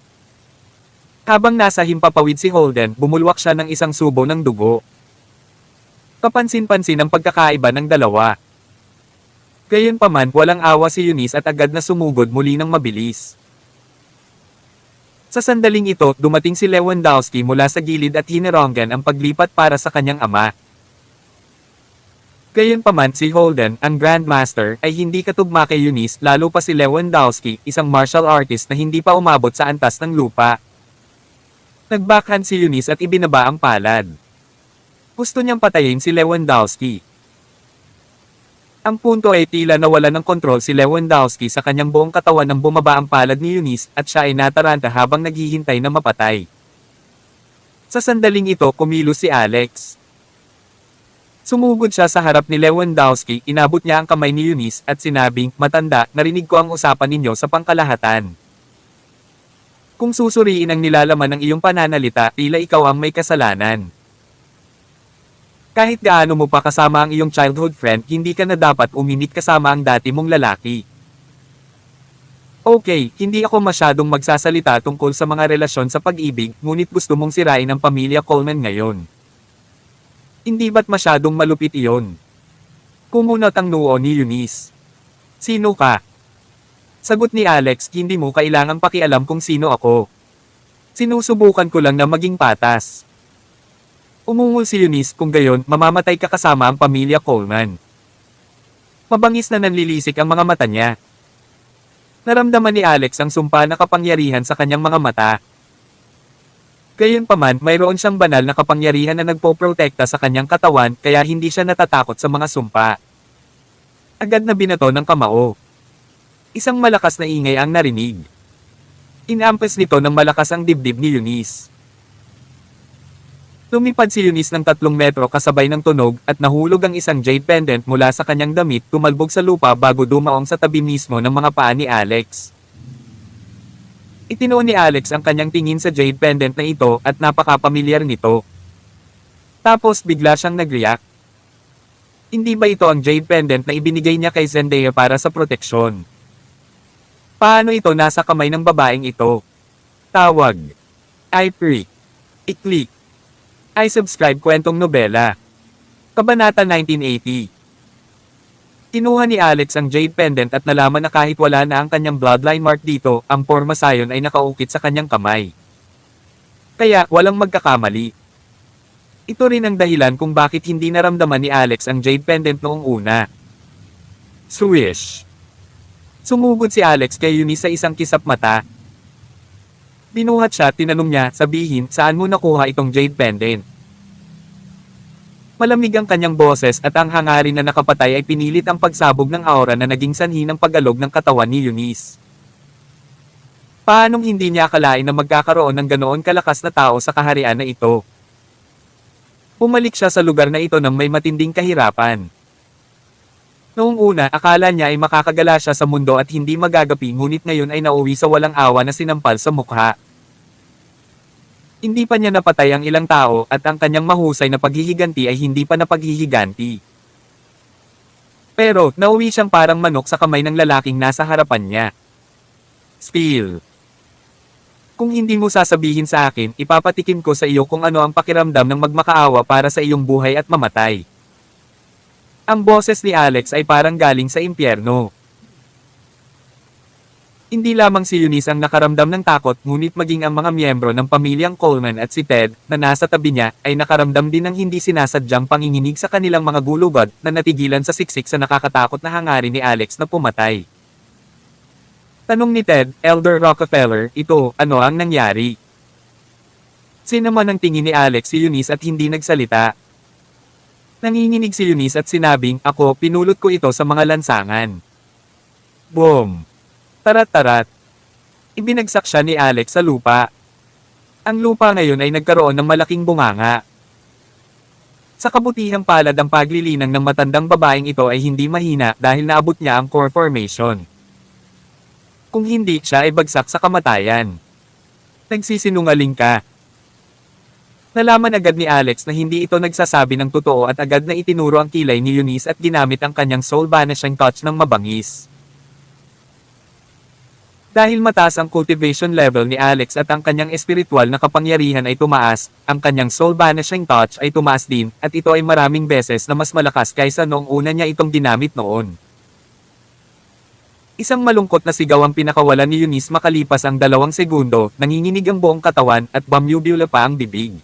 Habang nasa himpapawid si Holden, bumulwak siya ng isang subo ng dugo. Kapansin-pansin ang pagkakaiba ng dalawa. Gayunpaman, walang awa si Eunice at agad na sumugod muli ng mabilis. Sa sandaling ito, dumating si Lewandowski mula sa gilid at hinironggan ang paglipat para sa kanyang ama. Gayunpaman, si Holden, ang Grandmaster, ay hindi katugma kay Eunice, lalo pa si Lewandowski, isang martial artist na hindi pa umabot sa antas ng lupa. Nagbackhand si Eunice at ibinaba ang palad. Gusto niyang patayin si Lewandowski. Ang punto ay tila nawala ng kontrol si Lewandowski sa kanyang buong katawan nang bumaba ang palad ni Eunice at siya ay nataranta habang naghihintay na mapatay. Sa sandaling ito, kumilos si Alex. Sumugod siya sa harap ni Lewandowski, inabot niya ang kamay ni Eunice at sinabing, "Matanda, narinig ko ang usapan ninyo sa pangkalahatan. Kung susuriin ang nilalaman ng iyong pananalita, tila ikaw ang may kasalanan. Kahit gaano mo pa kasama ang iyong childhood friend, hindi ka na dapat uminit kasama ang dati mong lalaki." Okay, hindi ako masyadong magsasalita tungkol sa mga relasyon sa pag-ibig, ngunit gusto mong sirain ang pamilya Coleman ngayon. Hindi ba't masyadong malupit iyon? Kumunot ang noo ni Eunice. Sino ka? Sagot ni Alex, hindi mo kailangang pakialam kung sino ako. Sinusubukan ko lang na maging patas. Umungol si Eunice, kung gayon, mamamatay ka kasama ang pamilya Coleman. Mabangis na nanlilisik ang mga mata niya. Naramdaman ni Alex ang sumpa na kapangyarihan sa kanyang mga mata. Gayunpaman, mayroon siyang banal na kapangyarihan na nagpoprotekta sa kanyang katawan, kaya hindi siya natatakot sa mga sumpa. Agad na binato ng kamao. Isang malakas na ingay ang narinig. Inampes nito ng malakas ang dibdib ni Eunice. Lumipad si Eunice ng 3 metro kasabay ng tunog at nahulog ang isang jade pendant mula sa kanyang damit, tumalbog sa lupa bago dumaong sa tabi mismo ng mga paa ni Alex. Itinuon ni Alex ang kanyang tingin sa jade pendant na ito at napakapamilyar nito. Tapos bigla siyang nag-react. Hindi ba ito ang jade pendant na ibinigay niya kay Zendaya para sa proteksyon? Paano ito nasa kamay ng babaeng ito? Tawag. I-freak. I-click. I-subscribe kwentong nobela. Kabanata 1980. Kinuha ni Alex ang jade pendant at nalaman na kahit wala na ang kanyang bloodline mark dito, ang pormasayon ay nakaukit sa kanyang kamay. Kaya, walang magkakamali. Ito rin ang dahilan kung bakit hindi naramdaman ni Alex ang jade pendant noong una. Swish. Sumugod si Alex kay Eunice sa isang kisap mata. Binuhat siya, tinanong niya, sabihin, saan mo nakuha itong jade pendant? Malamig ang kanyang boses at ang hangarin na nakapatay ay pinilit ang pagsabog ng aura na naging sanhi ng pag-alog ng katawan ni Eunice. Paanong hindi niya akalain na magkakaroon ng ganoon kalakas na tao sa kaharian na ito? Pumalik siya sa lugar na ito nang may matinding kahirapan. Noong una, akala niya ay makakagala siya sa mundo at hindi magagapi, ngunit ngayon ay nauwi sa walang awa na sinampal sa mukha. Hindi pa niya napatay ang ilang tao at ang kanyang mahusay na paghihiganti ay hindi pa napaghihiganti. Pero, nauwi siyang parang manok sa kamay ng lalaking nasa harapan niya. Spill. Kung hindi mo sasabihin sa akin, ipapatikim ko sa iyo kung ano ang pakiramdam ng magmakaawa para sa iyong buhay at mamatay. Ang boses ni Alex ay parang galing sa impyerno. Hindi lamang si Eunice ang nakaramdam ng takot, ngunit maging ang mga miyembro ng pamilyang Coleman at si Ted, na nasa tabi niya, ay nakaramdam din ng hindi sinasadyang panginginig sa kanilang mga gulugod, na natigilan sa siksik sa nakakatakot na hangarin ni Alex na pumatay. Tanong ni Ted, Elder Rockefeller, ito, ano ang nangyari? Sinaman ang tingin ni Alex si Eunice at hindi nagsalita. Nanginginig si Eunice at sinabing, ako, pinulot ko ito sa mga lansangan. Boom! Tarat-tarat. Ibinagsak siya ni Alex sa lupa. Ang lupa ngayon ay nagkaroon ng malaking bunganga. Sa kabutihang palad ang paglilinang ng matandang babaeng ito ay hindi mahina dahil naabot niya ang core formation. Kung hindi siya ay bagsak sa kamatayan. Nagsisinungaling ka. Nalaman agad ni Alex na hindi ito nagsasabi ng totoo at agad na itinuro ang kilay ni Eunice at ginamit ang kanyang soul banishing touch ng mabangis. Dahil mataas ang cultivation level ni Alex at ang kanyang espiritual na kapangyarihan ay tumaas, ang kanyang soul banishing touch ay tumaas din, at ito ay maraming beses na mas malakas kaysa noong una niya itong ginamit noon. Isang malungkot na sigaw ang pinakawalan ni Eunice makalipas ang 2 segundo, nanginginig ang buong katawan at bumubula pa ang bibig.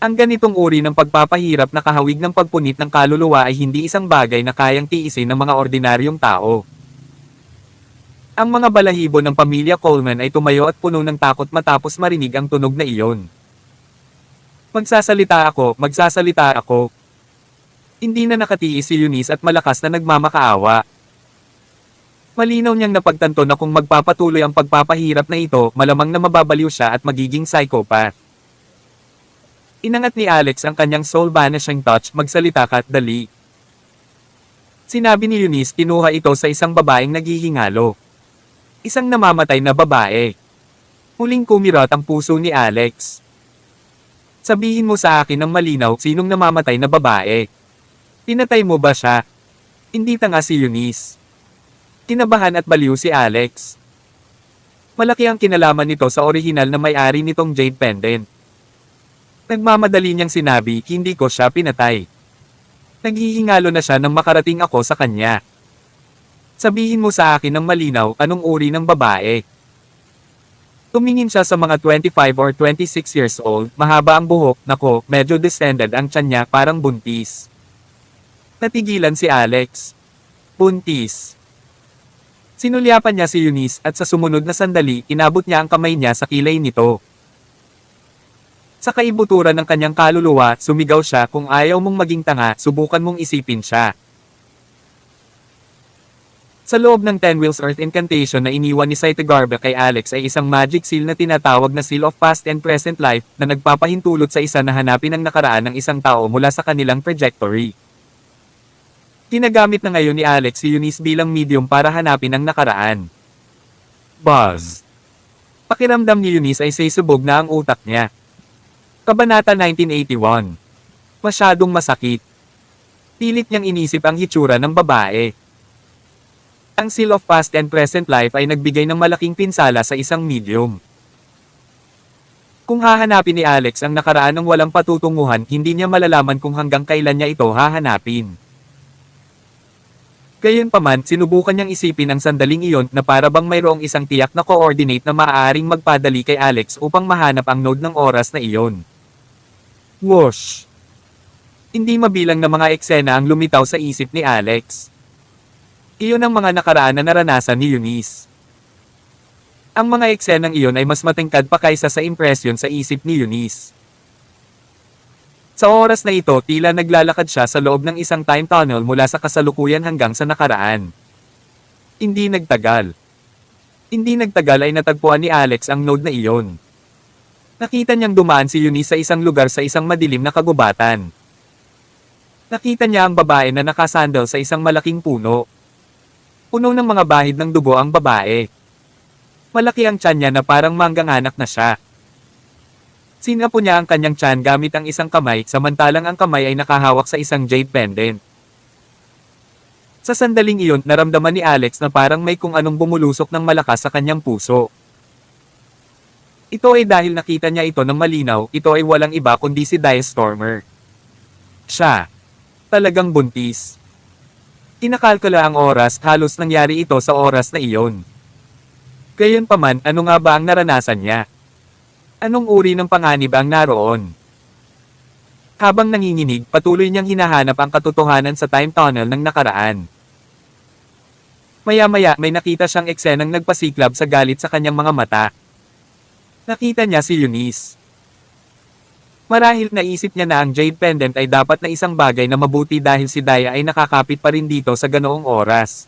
Ang ganitong uri ng pagpapahirap na kahawig ng pagpunit ng kaluluwa ay hindi isang bagay na kayang tiisin ng mga ordinaryong tao. Ang mga balahibo ng pamilya Coleman ay tumayo at puno ng takot matapos marinig ang tunog na iyon. Magsasalita ako. Hindi na nakatiis si Eunice at malakas na nagmamakaawa. Malinaw niyang napagtanto na kung magpapatuloy ang pagpapahirap na ito, malamang na mababaliw siya at magiging psychopath. Inangat ni Alex ang kanyang soul banishing touch, magsalita ka at dali. Sinabi ni Eunice, kinuha ito sa isang babaeng naghihingalo. Isang namamatay na babae. Muling kumirot ang puso ni Alex. Sabihin mo sa akin ng malinaw, sinong namamatay na babae? Pinatay mo ba siya? Hindi tanga si Eunice. Kinabahan at baliw si Alex. Malaki ang kinalaman nito sa orihinal na may-ari nitong jade pendant. Nagmamadali niyang sinabi, hindi ko siya pinatay. Naghihingalo na siya nang makarating ako sa kanya. Sabihin mo sa akin ng malinaw, anong uri ng babae? Tumingin siya sa mga 25 or 26 years old, mahaba ang buhok, nako, medyo descended ang tiyan niya, parang buntis. Natigilan si Alex. Buntis. Sinulyapan niya si Eunice at sa sumunod na sandali, inabot niya ang kamay niya sa kilay nito. Sa kaibuturan ng kanyang kaluluwa, sumigaw siya, kung ayaw mong maging tanga, subukan mong isipin siya. Sa loob ng 10 Wheels Earth Incantation na iniwan ni Saitagarba kay Alex ay isang magic seal na tinatawag na Seal of Past and Present Life, na nagpapahintulot sa isa na hanapin ang nakaraan ng isang tao mula sa kanilang trajectory. Ginagamit na ngayon ni Alex si Eunice bilang medium para hanapin ang nakaraan. Buzz. Pakiramdam ni Eunice ay sisubog na ang utak niya. Kabanata 1981. Masyadong masakit. Pilit niyang inisip ang hitsura ng babae. Ang Seal of Past and Present Life ay nagbigay ng malaking pinsala sa isang medium. Kung hahanapin ni Alex ang nakaraan ng walang patutunguhan, hindi niya malalaman kung hanggang kailan niya ito hahanapin. Gayunpaman, sinubukan niyang isipin ang sandaling iyon na para bang mayroong isang tiyak na coordinate na maaaring magpadali kay Alex upang mahanap ang node ng oras na iyon. Whoosh! Hindi mabilang na mga eksena ang lumitaw sa isip ni Alex. Iyon ang mga nakaraan na naranasan ni Eunice. Ang mga eksenang iyon ay mas matingkad pa kaysa sa impresyon sa isip ni Eunice. Sa oras na ito, tila naglalakad siya sa loob ng isang time tunnel mula sa kasalukuyan hanggang sa nakaraan. Hindi nagtagal ay natagpuan ni Alex ang node na iyon. Nakita niyang dumaan si Eunice sa isang lugar sa isang madilim na kagubatan. Nakita niya ang babae na nakasandal sa isang malaking puno. Puno ng mga bahid ng dugo ang babae. Malaki ang tiyan niya na parang mangganganak na siya. Sinapo niya ang kanyang tiyan gamit ang isang kamay, samantalang ang kamay ay nakahawak sa isang jade pendant. Sa sandaling iyon, naramdaman ni Alex na parang may kung anong bumulusok ng malakas sa kanyang puso. Ito ay dahil nakita niya ito ng malinaw, ito ay walang iba kundi si Dia Stormer. Siya. Talagang buntis. Inakalkula ang oras, halos nangyari ito sa oras na iyon. Gayunpaman, ano nga ba ang naranasan niya? Anong uri ng panganib ang naroon? Habang nanginginig, patuloy niyang hinahanap ang katotohanan sa time tunnel ng nakaraan. Maya-maya, may nakita siyang eksenang nagpasiklab sa galit sa kanyang mga mata. Nakita niya si Eunice. Marahil naisip niya na ang jade pendant ay dapat na isang bagay na mabuti dahil si Dia ay nakakapit pa rin dito sa ganoong oras.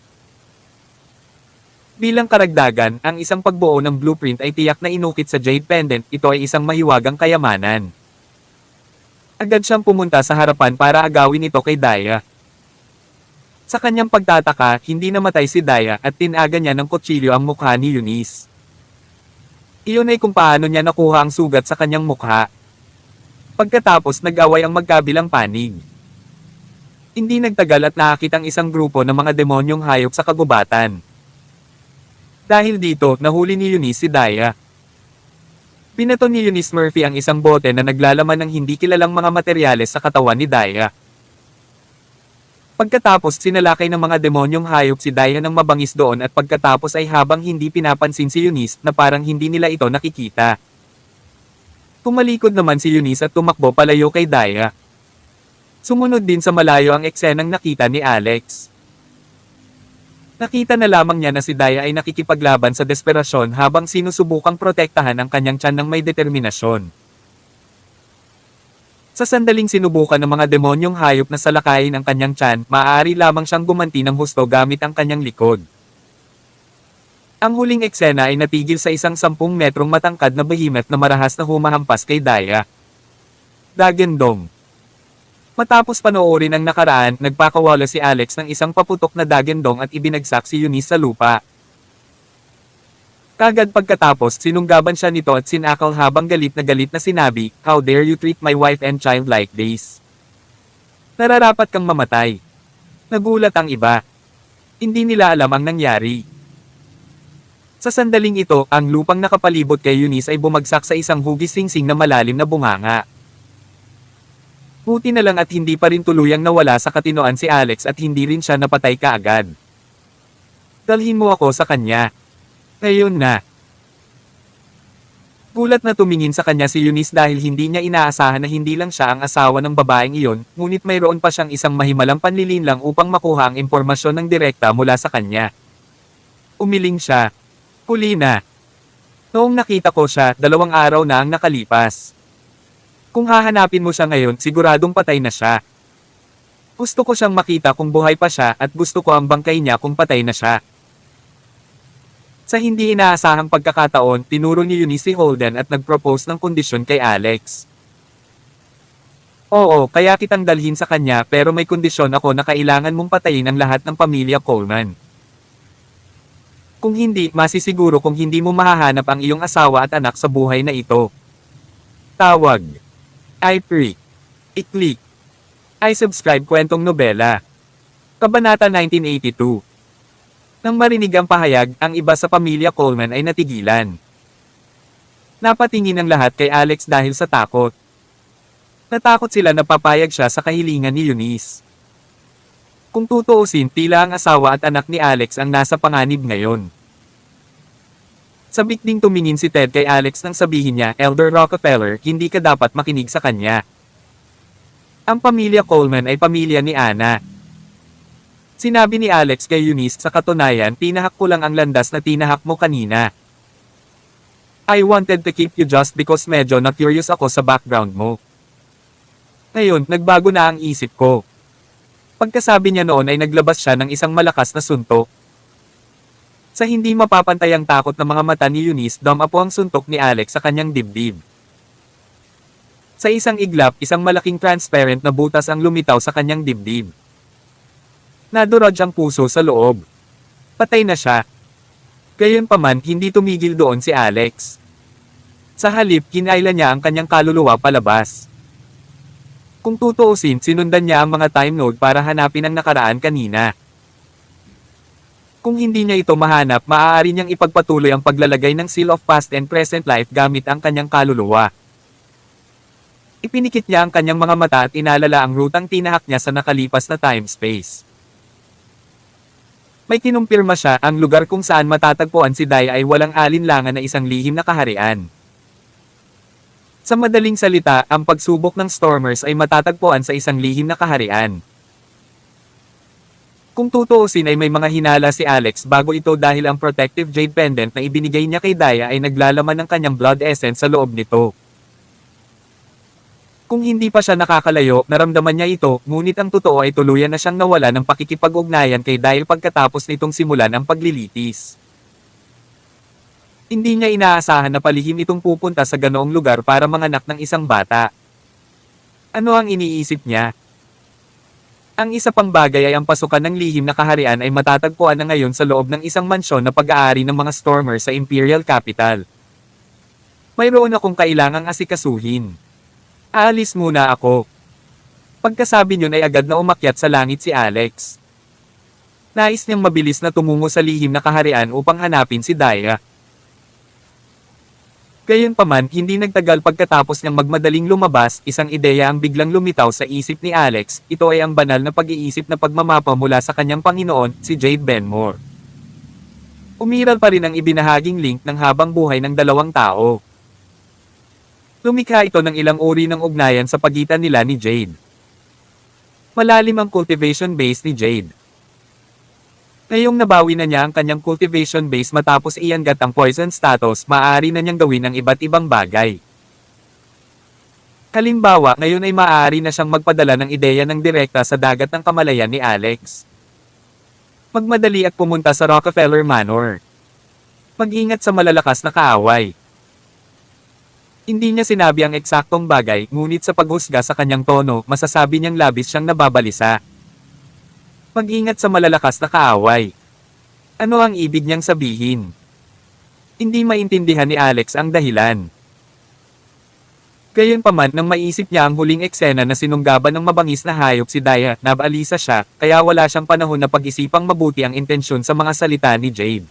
Bilang karagdagan, ang isang pagbuo ng blueprint ay tiyak na inukit sa jade pendant, ito ay isang mahiwagang kayamanan. Agad siyang pumunta sa harapan para agawin ito kay Dia. Sa kanyang pagtataka, hindi namatay si Dia at tinaga niya ng kutsilyo ang mukha ni Eunice. Iyon ay kung paano niya nakuha ang sugat sa kanyang mukha. Pagkatapos nag-away ang magkabilang panig. Hindi nagtagal at nakakita ang isang grupo ng mga demonyong hayop sa kagubatan. Dahil dito, nahuli ni Eunice si Dia. Pinato ni Eunice Murphy ang isang bote na naglalaman ng hindi kilalang mga materyales sa katawan ni Dia. Pagkatapos sinalakay ng mga demonyong hayop si Dia ng mabangis doon at pagkatapos ay habang hindi pinapansin si Eunice na parang hindi nila ito nakikita. Tumalikod naman si Eunice at tumakbo palayo kay Dia. Sumunod din sa malayo ang eksenang nakita ni Alex. Nakita na lamang niya na si Dia ay nakikipaglaban sa desperasyon habang sinusubukang protektahan ang kanyang tiyan ng may determinasyon. Sa sandaling sinubukan ng mga demonyong hayop na salakayin ang kanyang tiyan, maaari lamang siyang gumanti ng husto gamit ang kanyang likod. Ang huling eksena ay natigil sa isang 10 metrong matangkad na behemoth na marahas na humahampas kay Dia. Dagendong. Matapos panoorin ang nakaraan, nagpakawala si Alex ng isang paputok na dagendong at ibinagsak si Eunice sa lupa. Kagad pagkatapos, sinunggaban siya nito at sinakal habang galit na sinabi, "How dare you treat my wife and child like this? Nararapat kang mamatay." Nagulat ang iba. Hindi nila alam ang nangyari. Sa sandaling ito, ang lupang nakapalibot kay Eunice ay bumagsak sa isang hugis singsing na malalim na bunganga. Buti na lang at hindi pa rin tuluyang nawala sa katinoan si Alex at hindi rin siya napatay kaagad. "Dalhin mo ako sa kanya. Ngayon na." Gulat na tumingin sa kanya si Eunice dahil hindi niya inaasahan na hindi lang siya ang asawa ng babaeng iyon, ngunit mayroon pa siyang isang mahimalang panlilinlang upang makuha ang impormasyon ng direkta mula sa kanya. Umiling siya. "Huli na. Noong nakita ko siya, 2 araw na ang nakalipas. Kung hahanapin mo siya ngayon, siguradong patay na siya. Gusto ko siyang makita kung buhay pa siya at gusto ko ang bangkay niya kung patay na siya." Sa hindi inaasahang pagkakataon, tinuro ni Eunice si Holden at nagpropose ng kondisyon kay Alex. "Oo, kaya kitang dalhin sa kanya pero may kondisyon ako na kailangan mong patayin ang lahat ng pamilya Coleman. Kung hindi, masisiguro kung hindi mo mahahanap ang iyong asawa at anak sa buhay na ito." Tawag. I-Pre. I-Click. I-Subscribe Kwentong Nobela. Kabanata 1982. Nang marinig ang pahayag, ang iba sa pamilya Coleman ay natigilan. Napatingin ang lahat kay Alex dahil sa takot. Natakot sila na papayag siya sa kahilingan ni Eunice. Kung tutuusin, tila ang asawa at anak ni Alex ang nasa panganib ngayon. Sabik ding tumingin si Ted kay Alex nang sabihin niya, "Elder Rockefeller, hindi ka dapat makinig sa kanya. Ang pamilya Coleman ay pamilya ni Anna." Sinabi ni Alex kay Eunice, "Sa katunayan, tinahak ko lang ang landas na tinahak mo kanina. I wanted to keep you just because medyo na-curious ako sa background mo. Ngayon, nagbago na ang isip ko." Pagkasabi niya noon ay naglabas siya ng isang malakas na suntok. Sa hindi mapapantayang takot ng mga mata ni Eunice, dumapo ang suntok ni Alex sa kanyang dibdib. Sa isang iglap, isang malaking transparent na butas ang lumitaw sa kanyang dibdib. Nadurog ang puso sa loob. Patay na siya. Gayunpaman, hindi tumigil doon si Alex. Sa halip, kinaila niya ang kanyang kaluluwa palabas. Kung tutuusin, sinundan niya ang mga time node para hanapin ang nakaraan kanina. Kung hindi niya ito mahanap, maaari niyang ipagpatuloy ang paglalagay ng seal of past and present life gamit ang kanyang kaluluwa. Ipinikit niya ang kanyang mga mata at inalala ang rutang tinahak niya sa nakalipas na time-space. May kinumpirma siya, ang lugar kung saan matatagpuan si Daya ay walang alinlangan na isang lihim na kaharian. Sa madaling salita, ang pagsubok ng Stormers ay matatagpuan sa isang lihim na kaharian. Kung tutuusin ay may mga hinala si Alex bago ito dahil ang protective jade pendant na ibinigay niya kay Daya ay naglalaman ng kanyang blood essence sa loob nito. Kung hindi pa siya nakakalayo, naramdaman niya ito, ngunit ang totoo ay tuluyan na siyang nawala ng pakikipag-ugnayan kay Daya pagkatapos nitong simulan ang paglilitis. Hindi niya inaasahan na palihim itong pupunta sa ganoong lugar para manganak ng isang bata. Ano ang iniisip niya? Ang isa pang bagay ay ang pasukan ng lihim na kaharian ay matatagpuan na ngayon sa loob ng isang mansyon na pag-aari ng mga Stormers sa Imperial Capital. Mayroon akong kailangang asikasuhin. Aalis muna ako. Pagkasabi niyon ay agad na umakyat sa langit si Alex. Nais niyang mabilis na tumungo sa lihim na kaharian upang hanapin si Daya. Gayunpaman, hindi nagtagal pagkatapos niyang magmadaling lumabas, isang ideya ang biglang lumitaw sa isip ni Alex, ito ay ang banal na pag-iisip na pagmamapa mula sa kanyang Panginoon, si Jade Benmore. Umiral pa rin ang ibinahaging link ng habang buhay ng dalawang tao. Lumikha ito ng ilang uri ng ugnayan sa pagitan nila ni Jade. Malalim ang cultivation base ni Jade. Ngayong nabawi na niya ang kanyang cultivation base matapos iangat ang poison status, maaari na niyang gawin ang iba't ibang bagay. Halimbawa, ngayon ay maaari na siyang magpadala ng ideya ng direkta sa dagat ng kamalayan ni Alex. Magmadali at pumunta sa Rockefeller Manor. Mag-ingat sa malalakas na kaaway. Hindi niya sinabi ang eksaktong bagay, ngunit sa paghusga sa kanyang tono, masasabi niyang labis siyang nababalisa. Mag-ingat sa malalakas na kaaway. Ano ang ibig niyang sabihin? Hindi maintindihan ni Alex ang dahilan. Gayunpaman nang maisip niya ang huling eksena na sinunggaban ng mabangis na hayop si Daya, nabalisa siya, kaya wala siyang panahon na pag-isipang mabuti ang intensyon sa mga salita ni Jade.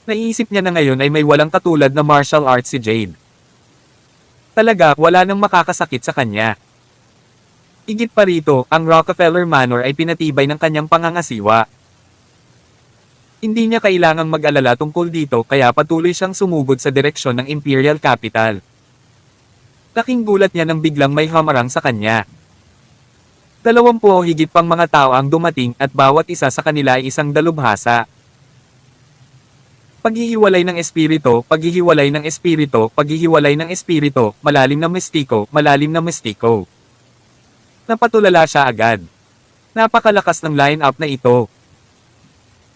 Naisip niya na ngayon ay may walang katulad na martial arts si Jade. Talaga, wala nang makakasakit sa kanya. Higit pa rito, ang Rockefeller Manor ay pinatibay ng kanyang pangangasiwa. Hindi niya kailangang mag-alala tungkol dito kaya patuloy siyang sumugod sa direksyon ng Imperial Capital. Laking gulat niya nang biglang may hamarang sa kanya. 20 o higit pang mga tao ang dumating at bawat isa sa kanila ay isang dalubhasa. Paghihiwalay ng espiritu, paghihiwalay ng espiritu, paghihiwalay ng espiritu, malalim na mistiko, malalim na mistiko. Napatulala siya agad. Napakalakas ng line-up na ito.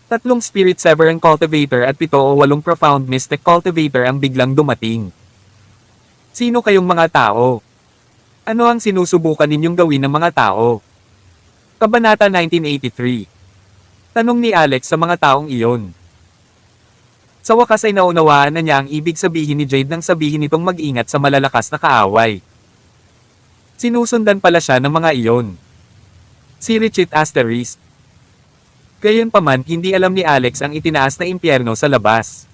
3 Spirit Severing Cultivator at 7 o 8 Profound Mystic Cultivator ang biglang dumating. Sino kayong mga tao? Ano ang sinusubukan ninyong gawin ng mga tao? Kabanata 1983. Tanong ni Alex sa mga taong iyon. Sa wakas ay naunawaan na niya ang ibig sabihin ni Jade nang sabihin nitong mag-ingat sa malalakas na kaaway. Sinusundan pala siya ng mga iyon. Si Richit Asterisk. Gayunpaman, hindi alam ni Alex ang itinaas na impyerno sa labas.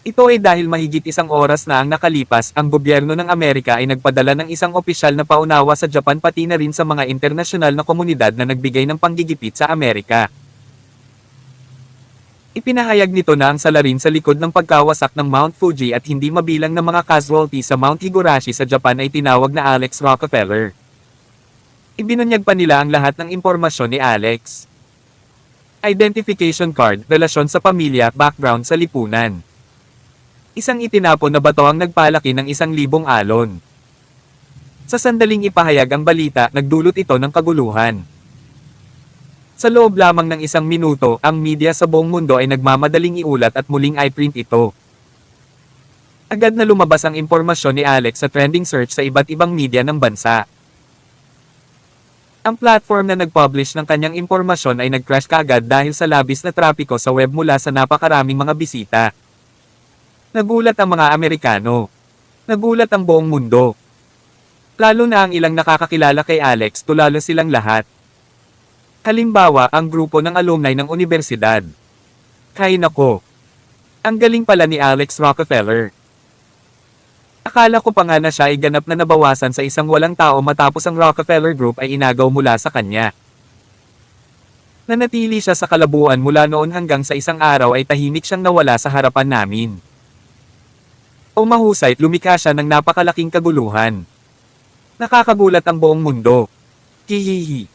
Ito ay dahil mahigit 1 oras na ang nakalipas, ang gobyerno ng Amerika ay nagpadala ng isang opisyal na paunawa sa Japan pati na rin sa mga internasyonal na komunidad na nagbigay ng panggigipit sa Amerika. Ipinahayag nito na ang salarin sa likod ng pagkawasak ng Mount Fuji at hindi mabilang na mga casualty sa Mount Higurashi sa Japan ay tinawag na Alex Rockefeller. Ibinunyag pa nila ang lahat ng impormasyon ni Alex. Identification card, relasyon sa pamilya, background sa lipunan. Isang itinapon na bato ang nagpalaki ng 1,000 alon. Sa sandaling ipahayag ang balita, nagdulot ito ng kaguluhan. Sa loob lamang ng 1 minuto, ang media sa buong mundo ay nagmamadaling iulat at muling i-print ito. Agad na lumabas ang impormasyon ni Alex sa trending search sa iba't ibang media ng bansa. Ang platform na nag-publish ng kanyang impormasyon ay nag-crash kaagad dahil sa labis na trapiko sa web mula sa napakaraming mga bisita. Nagulat ang mga Amerikano. Nagulat ang buong mundo. Lalo na ang ilang nakakakilala kay Alex, tulalo silang lahat. Halimbawa, ang grupo ng alumni ng universidad. Kay nako. Ang galing pala ni Alex Rockefeller. Akala ko pa nga na siya ay ganap na nabawasan sa isang walang tao matapos ang Rockefeller Group ay inagaw mula sa kanya. Nanatili siya sa kalabuan mula noon hanggang sa isang araw ay tahimik siyang nawala sa harapan namin. O mahusay, lumikha siya ng napakalaking kaguluhan. Nakakagulat ang buong mundo. Hihihi.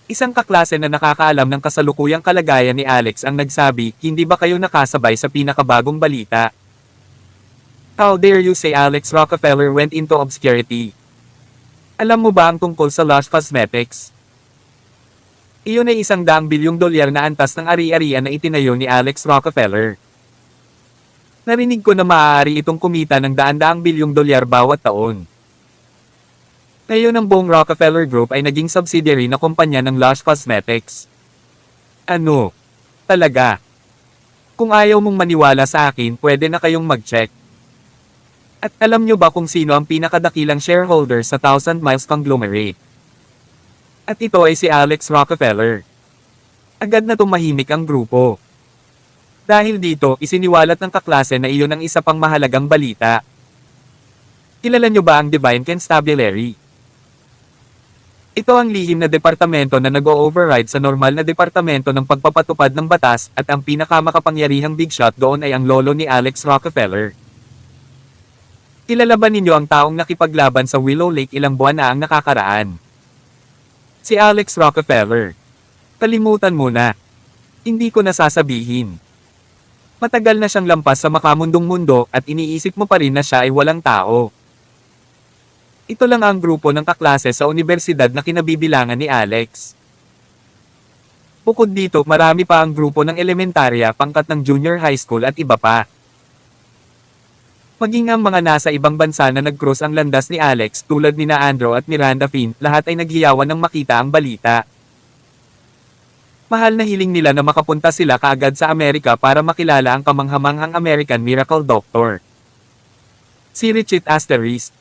Isang kaklase na nakakaalam ng kasalukuyang kalagayan ni Alex ang nagsabi, hindi ba kayo nakasabay sa pinakabagong balita? How dare you say Alex Rockefeller went into obscurity? Alam mo ba ang tungkol sa Lush Cosmetics? Iyon ay $100 bilyong na antas ng ari-arian na itinayo ni Alex Rockefeller. Narinig ko na maaari itong kumita ng $100 bilyong bawat taon. Ngayon ang buong Rockefeller Group ay naging subsidiary na kumpanya ng Lush Cosmetics. Ano? Talaga? Kung ayaw mong maniwala sa akin, pwede na kayong mag-check. At alam nyo ba kung sino ang pinakadakilang shareholder sa Thousand Miles Conglomerate? At ito ay si Alex Rockefeller. Agad na tumahimik ang grupo. Dahil dito, isiniwalat ng kaklase na iyon ang isa pang mahalagang balita. Kilala nyo ba ang Divine Constabulary? Ito ang lihim na departamento na nag-o-override sa normal na departamento ng pagpapatupad ng batas at ang pinakamakapangyarihang big shot doon ay ang lolo ni Alex Rockefeller. Kilala ba ninyo ang taong nakipaglaban sa Willow Lake ilang buwan na ang nakakaraan? Si Alex Rockefeller. Kalimutan mo na. Hindi ko nasasabihin. Matagal na siyang lampas sa makamundong mundo at iniisip mo pa rin na siya ay walang tao. Ito lang ang grupo ng kaklase sa universidad na kinabibilangan ni Alex. Bukod dito, marami pa ang grupo ng elementarya, pangkat ng junior high school at iba pa. Maging ang mga nasa ibang bansa na nag-cross ang landas ni Alex tulad nina Andrew at Miranda Finn, lahat ay naghiyawan ng makita ang balita. Mahal na hiling nila na makapunta sila kaagad sa Amerika para makilala ang kamanghamanghang American Miracle Doctor. Si Richard Asterisk.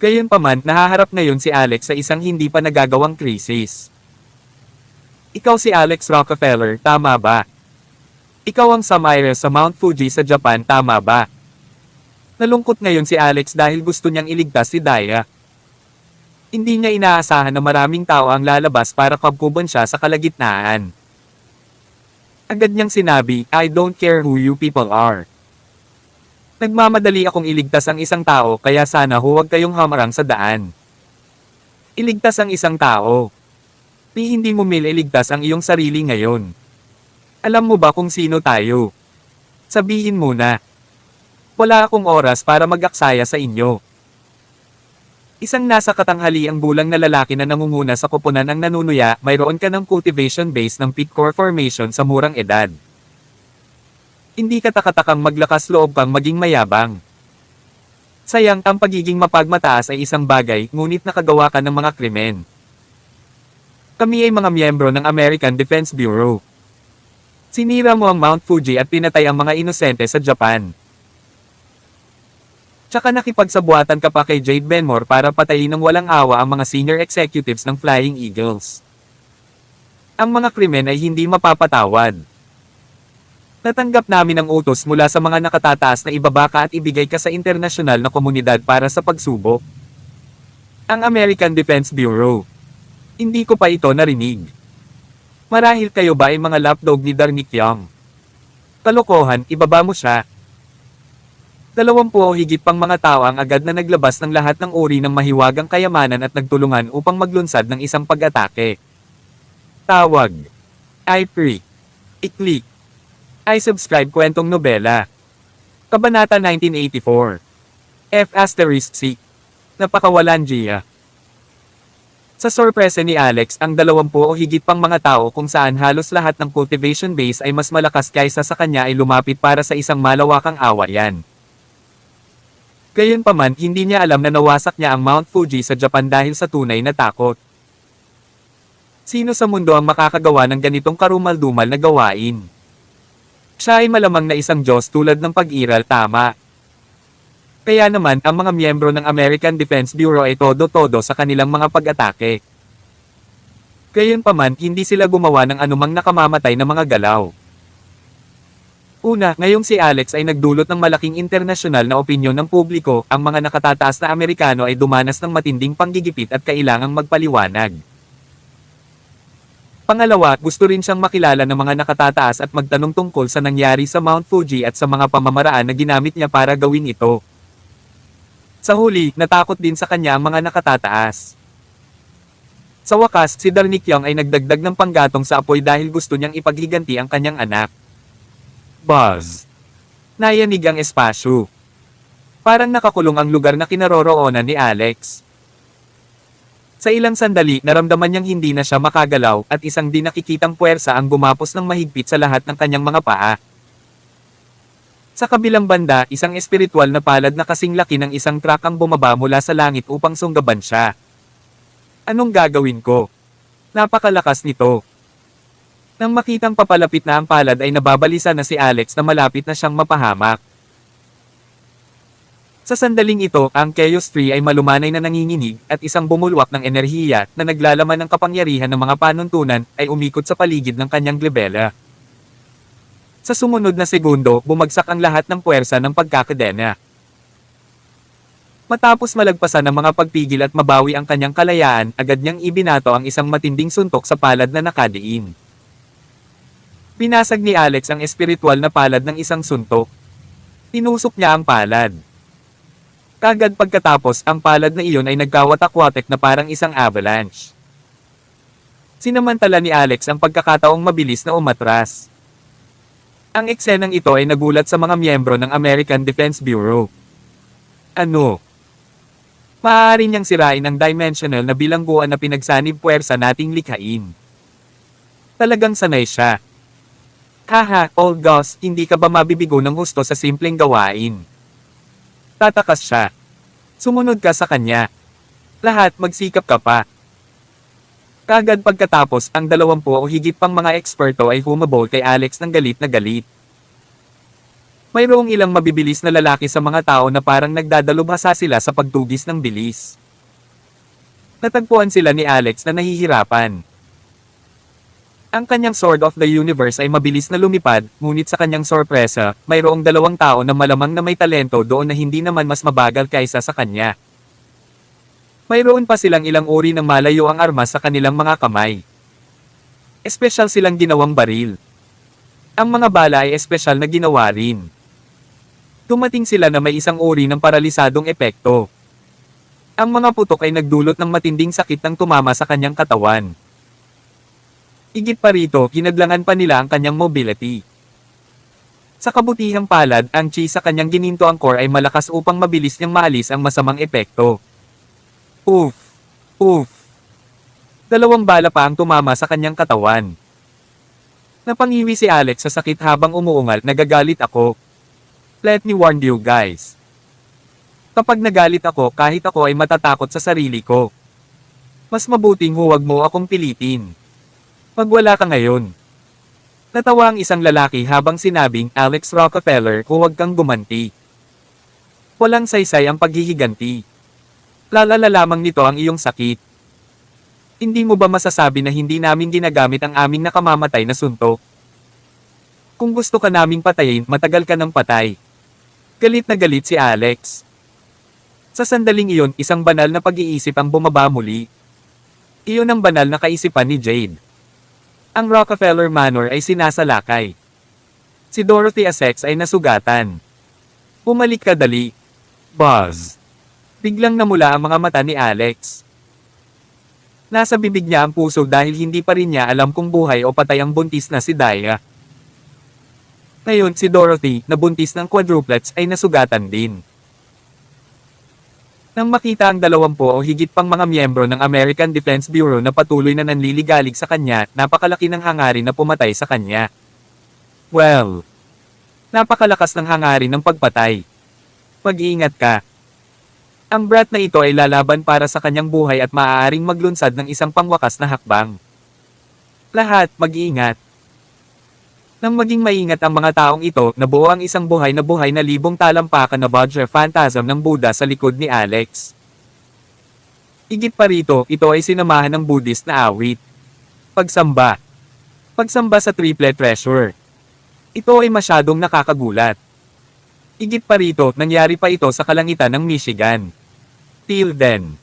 Gayunpaman, nahaharap ngayon si Alex sa isang hindi pa nagagawang krisis. Ikaw si Alex Rockefeller, tama ba? Ikaw ang Samaire sa Mount Fuji sa Japan, tama ba? Nalungkot ngayon si Alex dahil gusto niyang iligtas si Daya. Hindi niya inaasahan na maraming tao ang lalabas para kabkuban siya sa kalagitnaan. Agad niyang sinabi, I don't care who you people are. Nagmamadali akong iligtas ang isang tao kaya sana huwag kayong hamarang sa daan. Iligtas ang isang tao. Hindi mo iligtas ang iyong sarili ngayon. Alam mo ba kung sino tayo? Sabihin mo na. Wala akong oras para mag-aksaya sa inyo. Isang nasa katanghaliang bulang na lalaki na nangunguna sa koponan ang nanunuya, mayroon ka ng cultivation base ng peak core formation sa murang edad. Hindi ka takatakang maglakas loob kang maging mayabang. Sayang, ang pagiging mapagmataas ay isang bagay, ngunit nakagawa ka ng mga krimen. Kami ay mga miyembro ng American Defense Bureau. Sinira mo ang Mount Fuji at pinatay ang mga inosente sa Japan. Tsaka nakipagsabuatan ka pa kay Jade Benmore para patayin ng walang awa ang mga senior executives ng Flying Eagles. Ang mga krimen ay hindi mapapatawad. Natanggap namin ang utos mula sa mga nakatataas na ibaba ka at ibigay ka sa internasyonal na komunidad para sa pagsubok. Ang American Defense Bureau. Hindi ko pa ito narinig. Marahil kayo ba ay mga lapdog ni Darnick Young? Kalokohan, ibaba mo siya. 20 o higit pang mga tao ang agad na naglabas ng lahat ng uri ng mahiwagang kayamanan at nagtulungan upang maglunsad ng isang pag-atake. Tawag. I-free. I-click. I-subscribe kwentong nobela. Kabanata 1984. F***C. Napakawalan Gia. Sa sorpresa ni Alex, ang 20 o higit pang mga tao kung saan halos lahat ng cultivation base ay mas malakas kaysa sa kanya ay lumapit para sa isang malawakang awayan. Gayunpaman, hindi niya alam na nawasak niya ang Mount Fuji sa Japan dahil sa tunay na takot. Sino sa mundo ang makakagawa ng ganitong karumal-dumal na gawain? Siya ay malamang na isang Diyos tulad ng pag-iral tama. Kaya naman ang mga miyembro ng American Defense Bureau ay todo-todo sa kanilang mga pag-atake. Gayunpaman, hindi sila gumawa ng anumang nakamamatay na mga galaw. Una, ngayong si Alex ay nagdulot ng malaking internasyonal na opinyon ng publiko, ang mga nakatataas na Amerikano ay dumanas ng matinding panggigipit at kailangang magpaliwanag. Pangalawa, gusto rin siyang makilala ng mga nakatataas at magtanong tungkol sa nangyari sa Mount Fuji at sa mga pamamaraan na ginamit niya para gawin ito. Sa huli, natakot din sa kanya ang mga nakatataas. Sa wakas, si Darnikyang ay nagdagdag ng panggatong sa apoy dahil gusto niyang ipaghiganti ang kanyang anak. Buzz. Nayanig ang espasyo. Parang nakakulong ang lugar na kinaroroonan ni Alex. Sa ilang sandali, naramdaman niyang hindi na siya makagalaw at isang di nakikitang puwersa ang gumapos ng mahigpit sa lahat ng kanyang mga paa. Sa kabilang banda, isang espiritual na palad na kasing laki ng isang truck ang bumaba mula sa langit upang sunggaban siya. Anong gagawin ko? Napakalakas nito. Nang makitang papalapit na ang palad ay nababalisa na si Alex na malapit na siyang mapahamak. Sa sandaling ito, ang Chaos Tree ay malumanay na nanginginig at isang bumulwak ng enerhiya na naglalaman ng kapangyarihan ng mga panuntunan ay umikot sa paligid ng kanyang glebela. Sa sumunod na segundo, bumagsak ang lahat ng puwersa ng pagkakadena. Matapos malagpasan ang mga pagpigil at mabawi ang kanyang kalayaan, agad niyang ibinato ang isang matinding suntok sa palad na nakadiin. Pinasag ni Alex ang espiritual na palad ng isang suntok. Tinusok niya ang palad. Kagad pagkatapos, ang palad na iyon ay nagkawatak-watek na parang isang avalanche. Sinamantala ni Alex ang pagkakataong mabilis na umatras. Ang eksenang ito ay nagulat sa mga miyembro ng American Defense Bureau. Ano? Maaari niyang sirain ang dimensional na bilangguan na pinagsanib puwersa nating likhain. Talagang sanay siya. Haha, old Gus, hindi ka ba mabibigo ng husto sa simpleng gawain? Tatakas siya. Sumunod ka sa kanya. Lahat magsikap ka pa. Kagad pagkatapos, ang 20 o higit pang mga eksperto ay humabol kay Alex ng galit na galit. Mayroong ilang mabibilis na lalaki sa mga tao na parang nagdadalubhasa sila sa pagtugis ng bilis. Natagpuan sila ni Alex na nahihirapan. Ang kanyang Sword of the Universe ay mabilis na lumipad, ngunit sa kanyang sorpresa, mayroong 2 tao na malamang na may talento doon na hindi naman mas mabagal kaysa sa kanya. Mayroon pa silang ilang uri ng malayo ang armas sa kanilang mga kamay. Espesyal silang ginawang baril. Ang mga bala ay espesyal na ginawa rin. Dumating sila na may isang uri ng paralisadong epekto. Ang mga putok ay nagdulot ng matinding sakit nang tumama sa kanyang katawan. Higit pa rito, ginadlangan pa nila ang kanyang mobility. Sa kabutihang palad, ang chi sa kanyang gininto ang core ay malakas upang mabilis niyang maalis ang masamang epekto. Oof! Oof! 2 bala pa ang tumama sa kanyang katawan. Napangiwi si Alex sa sakit habang umuungal, nagagalit ako. Let me warn you guys. Kapag nagalit ako, kahit ako ay matatakot sa sarili ko. Mas mabuting huwag mo akong pilitin. Magwala ka ngayon. Natawa ang isang lalaki habang sinabing, Alex Rockefeller, huwag kang gumanti. Walang saysay ang paghihiganti. Lalala lamang nito ang iyong sakit. Hindi mo ba masasabi na hindi namin ginagamit ang aming nakamamatay na suntok? Kung gusto ka naming patayin, matagal ka ng patay. Galit na galit si Alex. Sa sandaling iyon, isang banal na pag-iisip ang bumaba muli. Iyon ang banal na kaisipan ni Jade. Ang Rockefeller Manor ay sinasalakay. Si Dorothy Essex ay nasugatan. Bumalik ka dali. Buzz. Biglang namula ang mga mata ni Alex. Nasa bibig niya ang puso dahil hindi pa rin niya alam kung buhay o patay ang buntis na si Daya. Ngayon si Dorothy, na buntis ng quadruplets, ay nasugatan din. Nang makita ang 20 o higit pang mga miyembro ng American Defense Bureau na patuloy na nanliligalig sa kanya, napakalaki ng hangarin na pumatay sa kanya. Well, napakalakas ng hangarin ng pagpatay. Mag-iingat ka. Ang brat na ito ay lalaban para sa kanyang buhay at maaaring maglunsad ng isang pangwakas na hakbang. Lahat, mag-iingat. Nang maging maingat ang mga taong ito, nabuo ang isang buhay na libong talampakan na Bodger Phantasm ng Buddha sa likod ni Alex. Higit pa rito, ito ay sinamahan ng Buddhist na awit. Pagsamba. Pagsamba sa Triplet Treasure. Ito ay masyadong nakakagulat. Higit pa rito, nangyari pa ito sa kalangitan ng Michigan. Till then.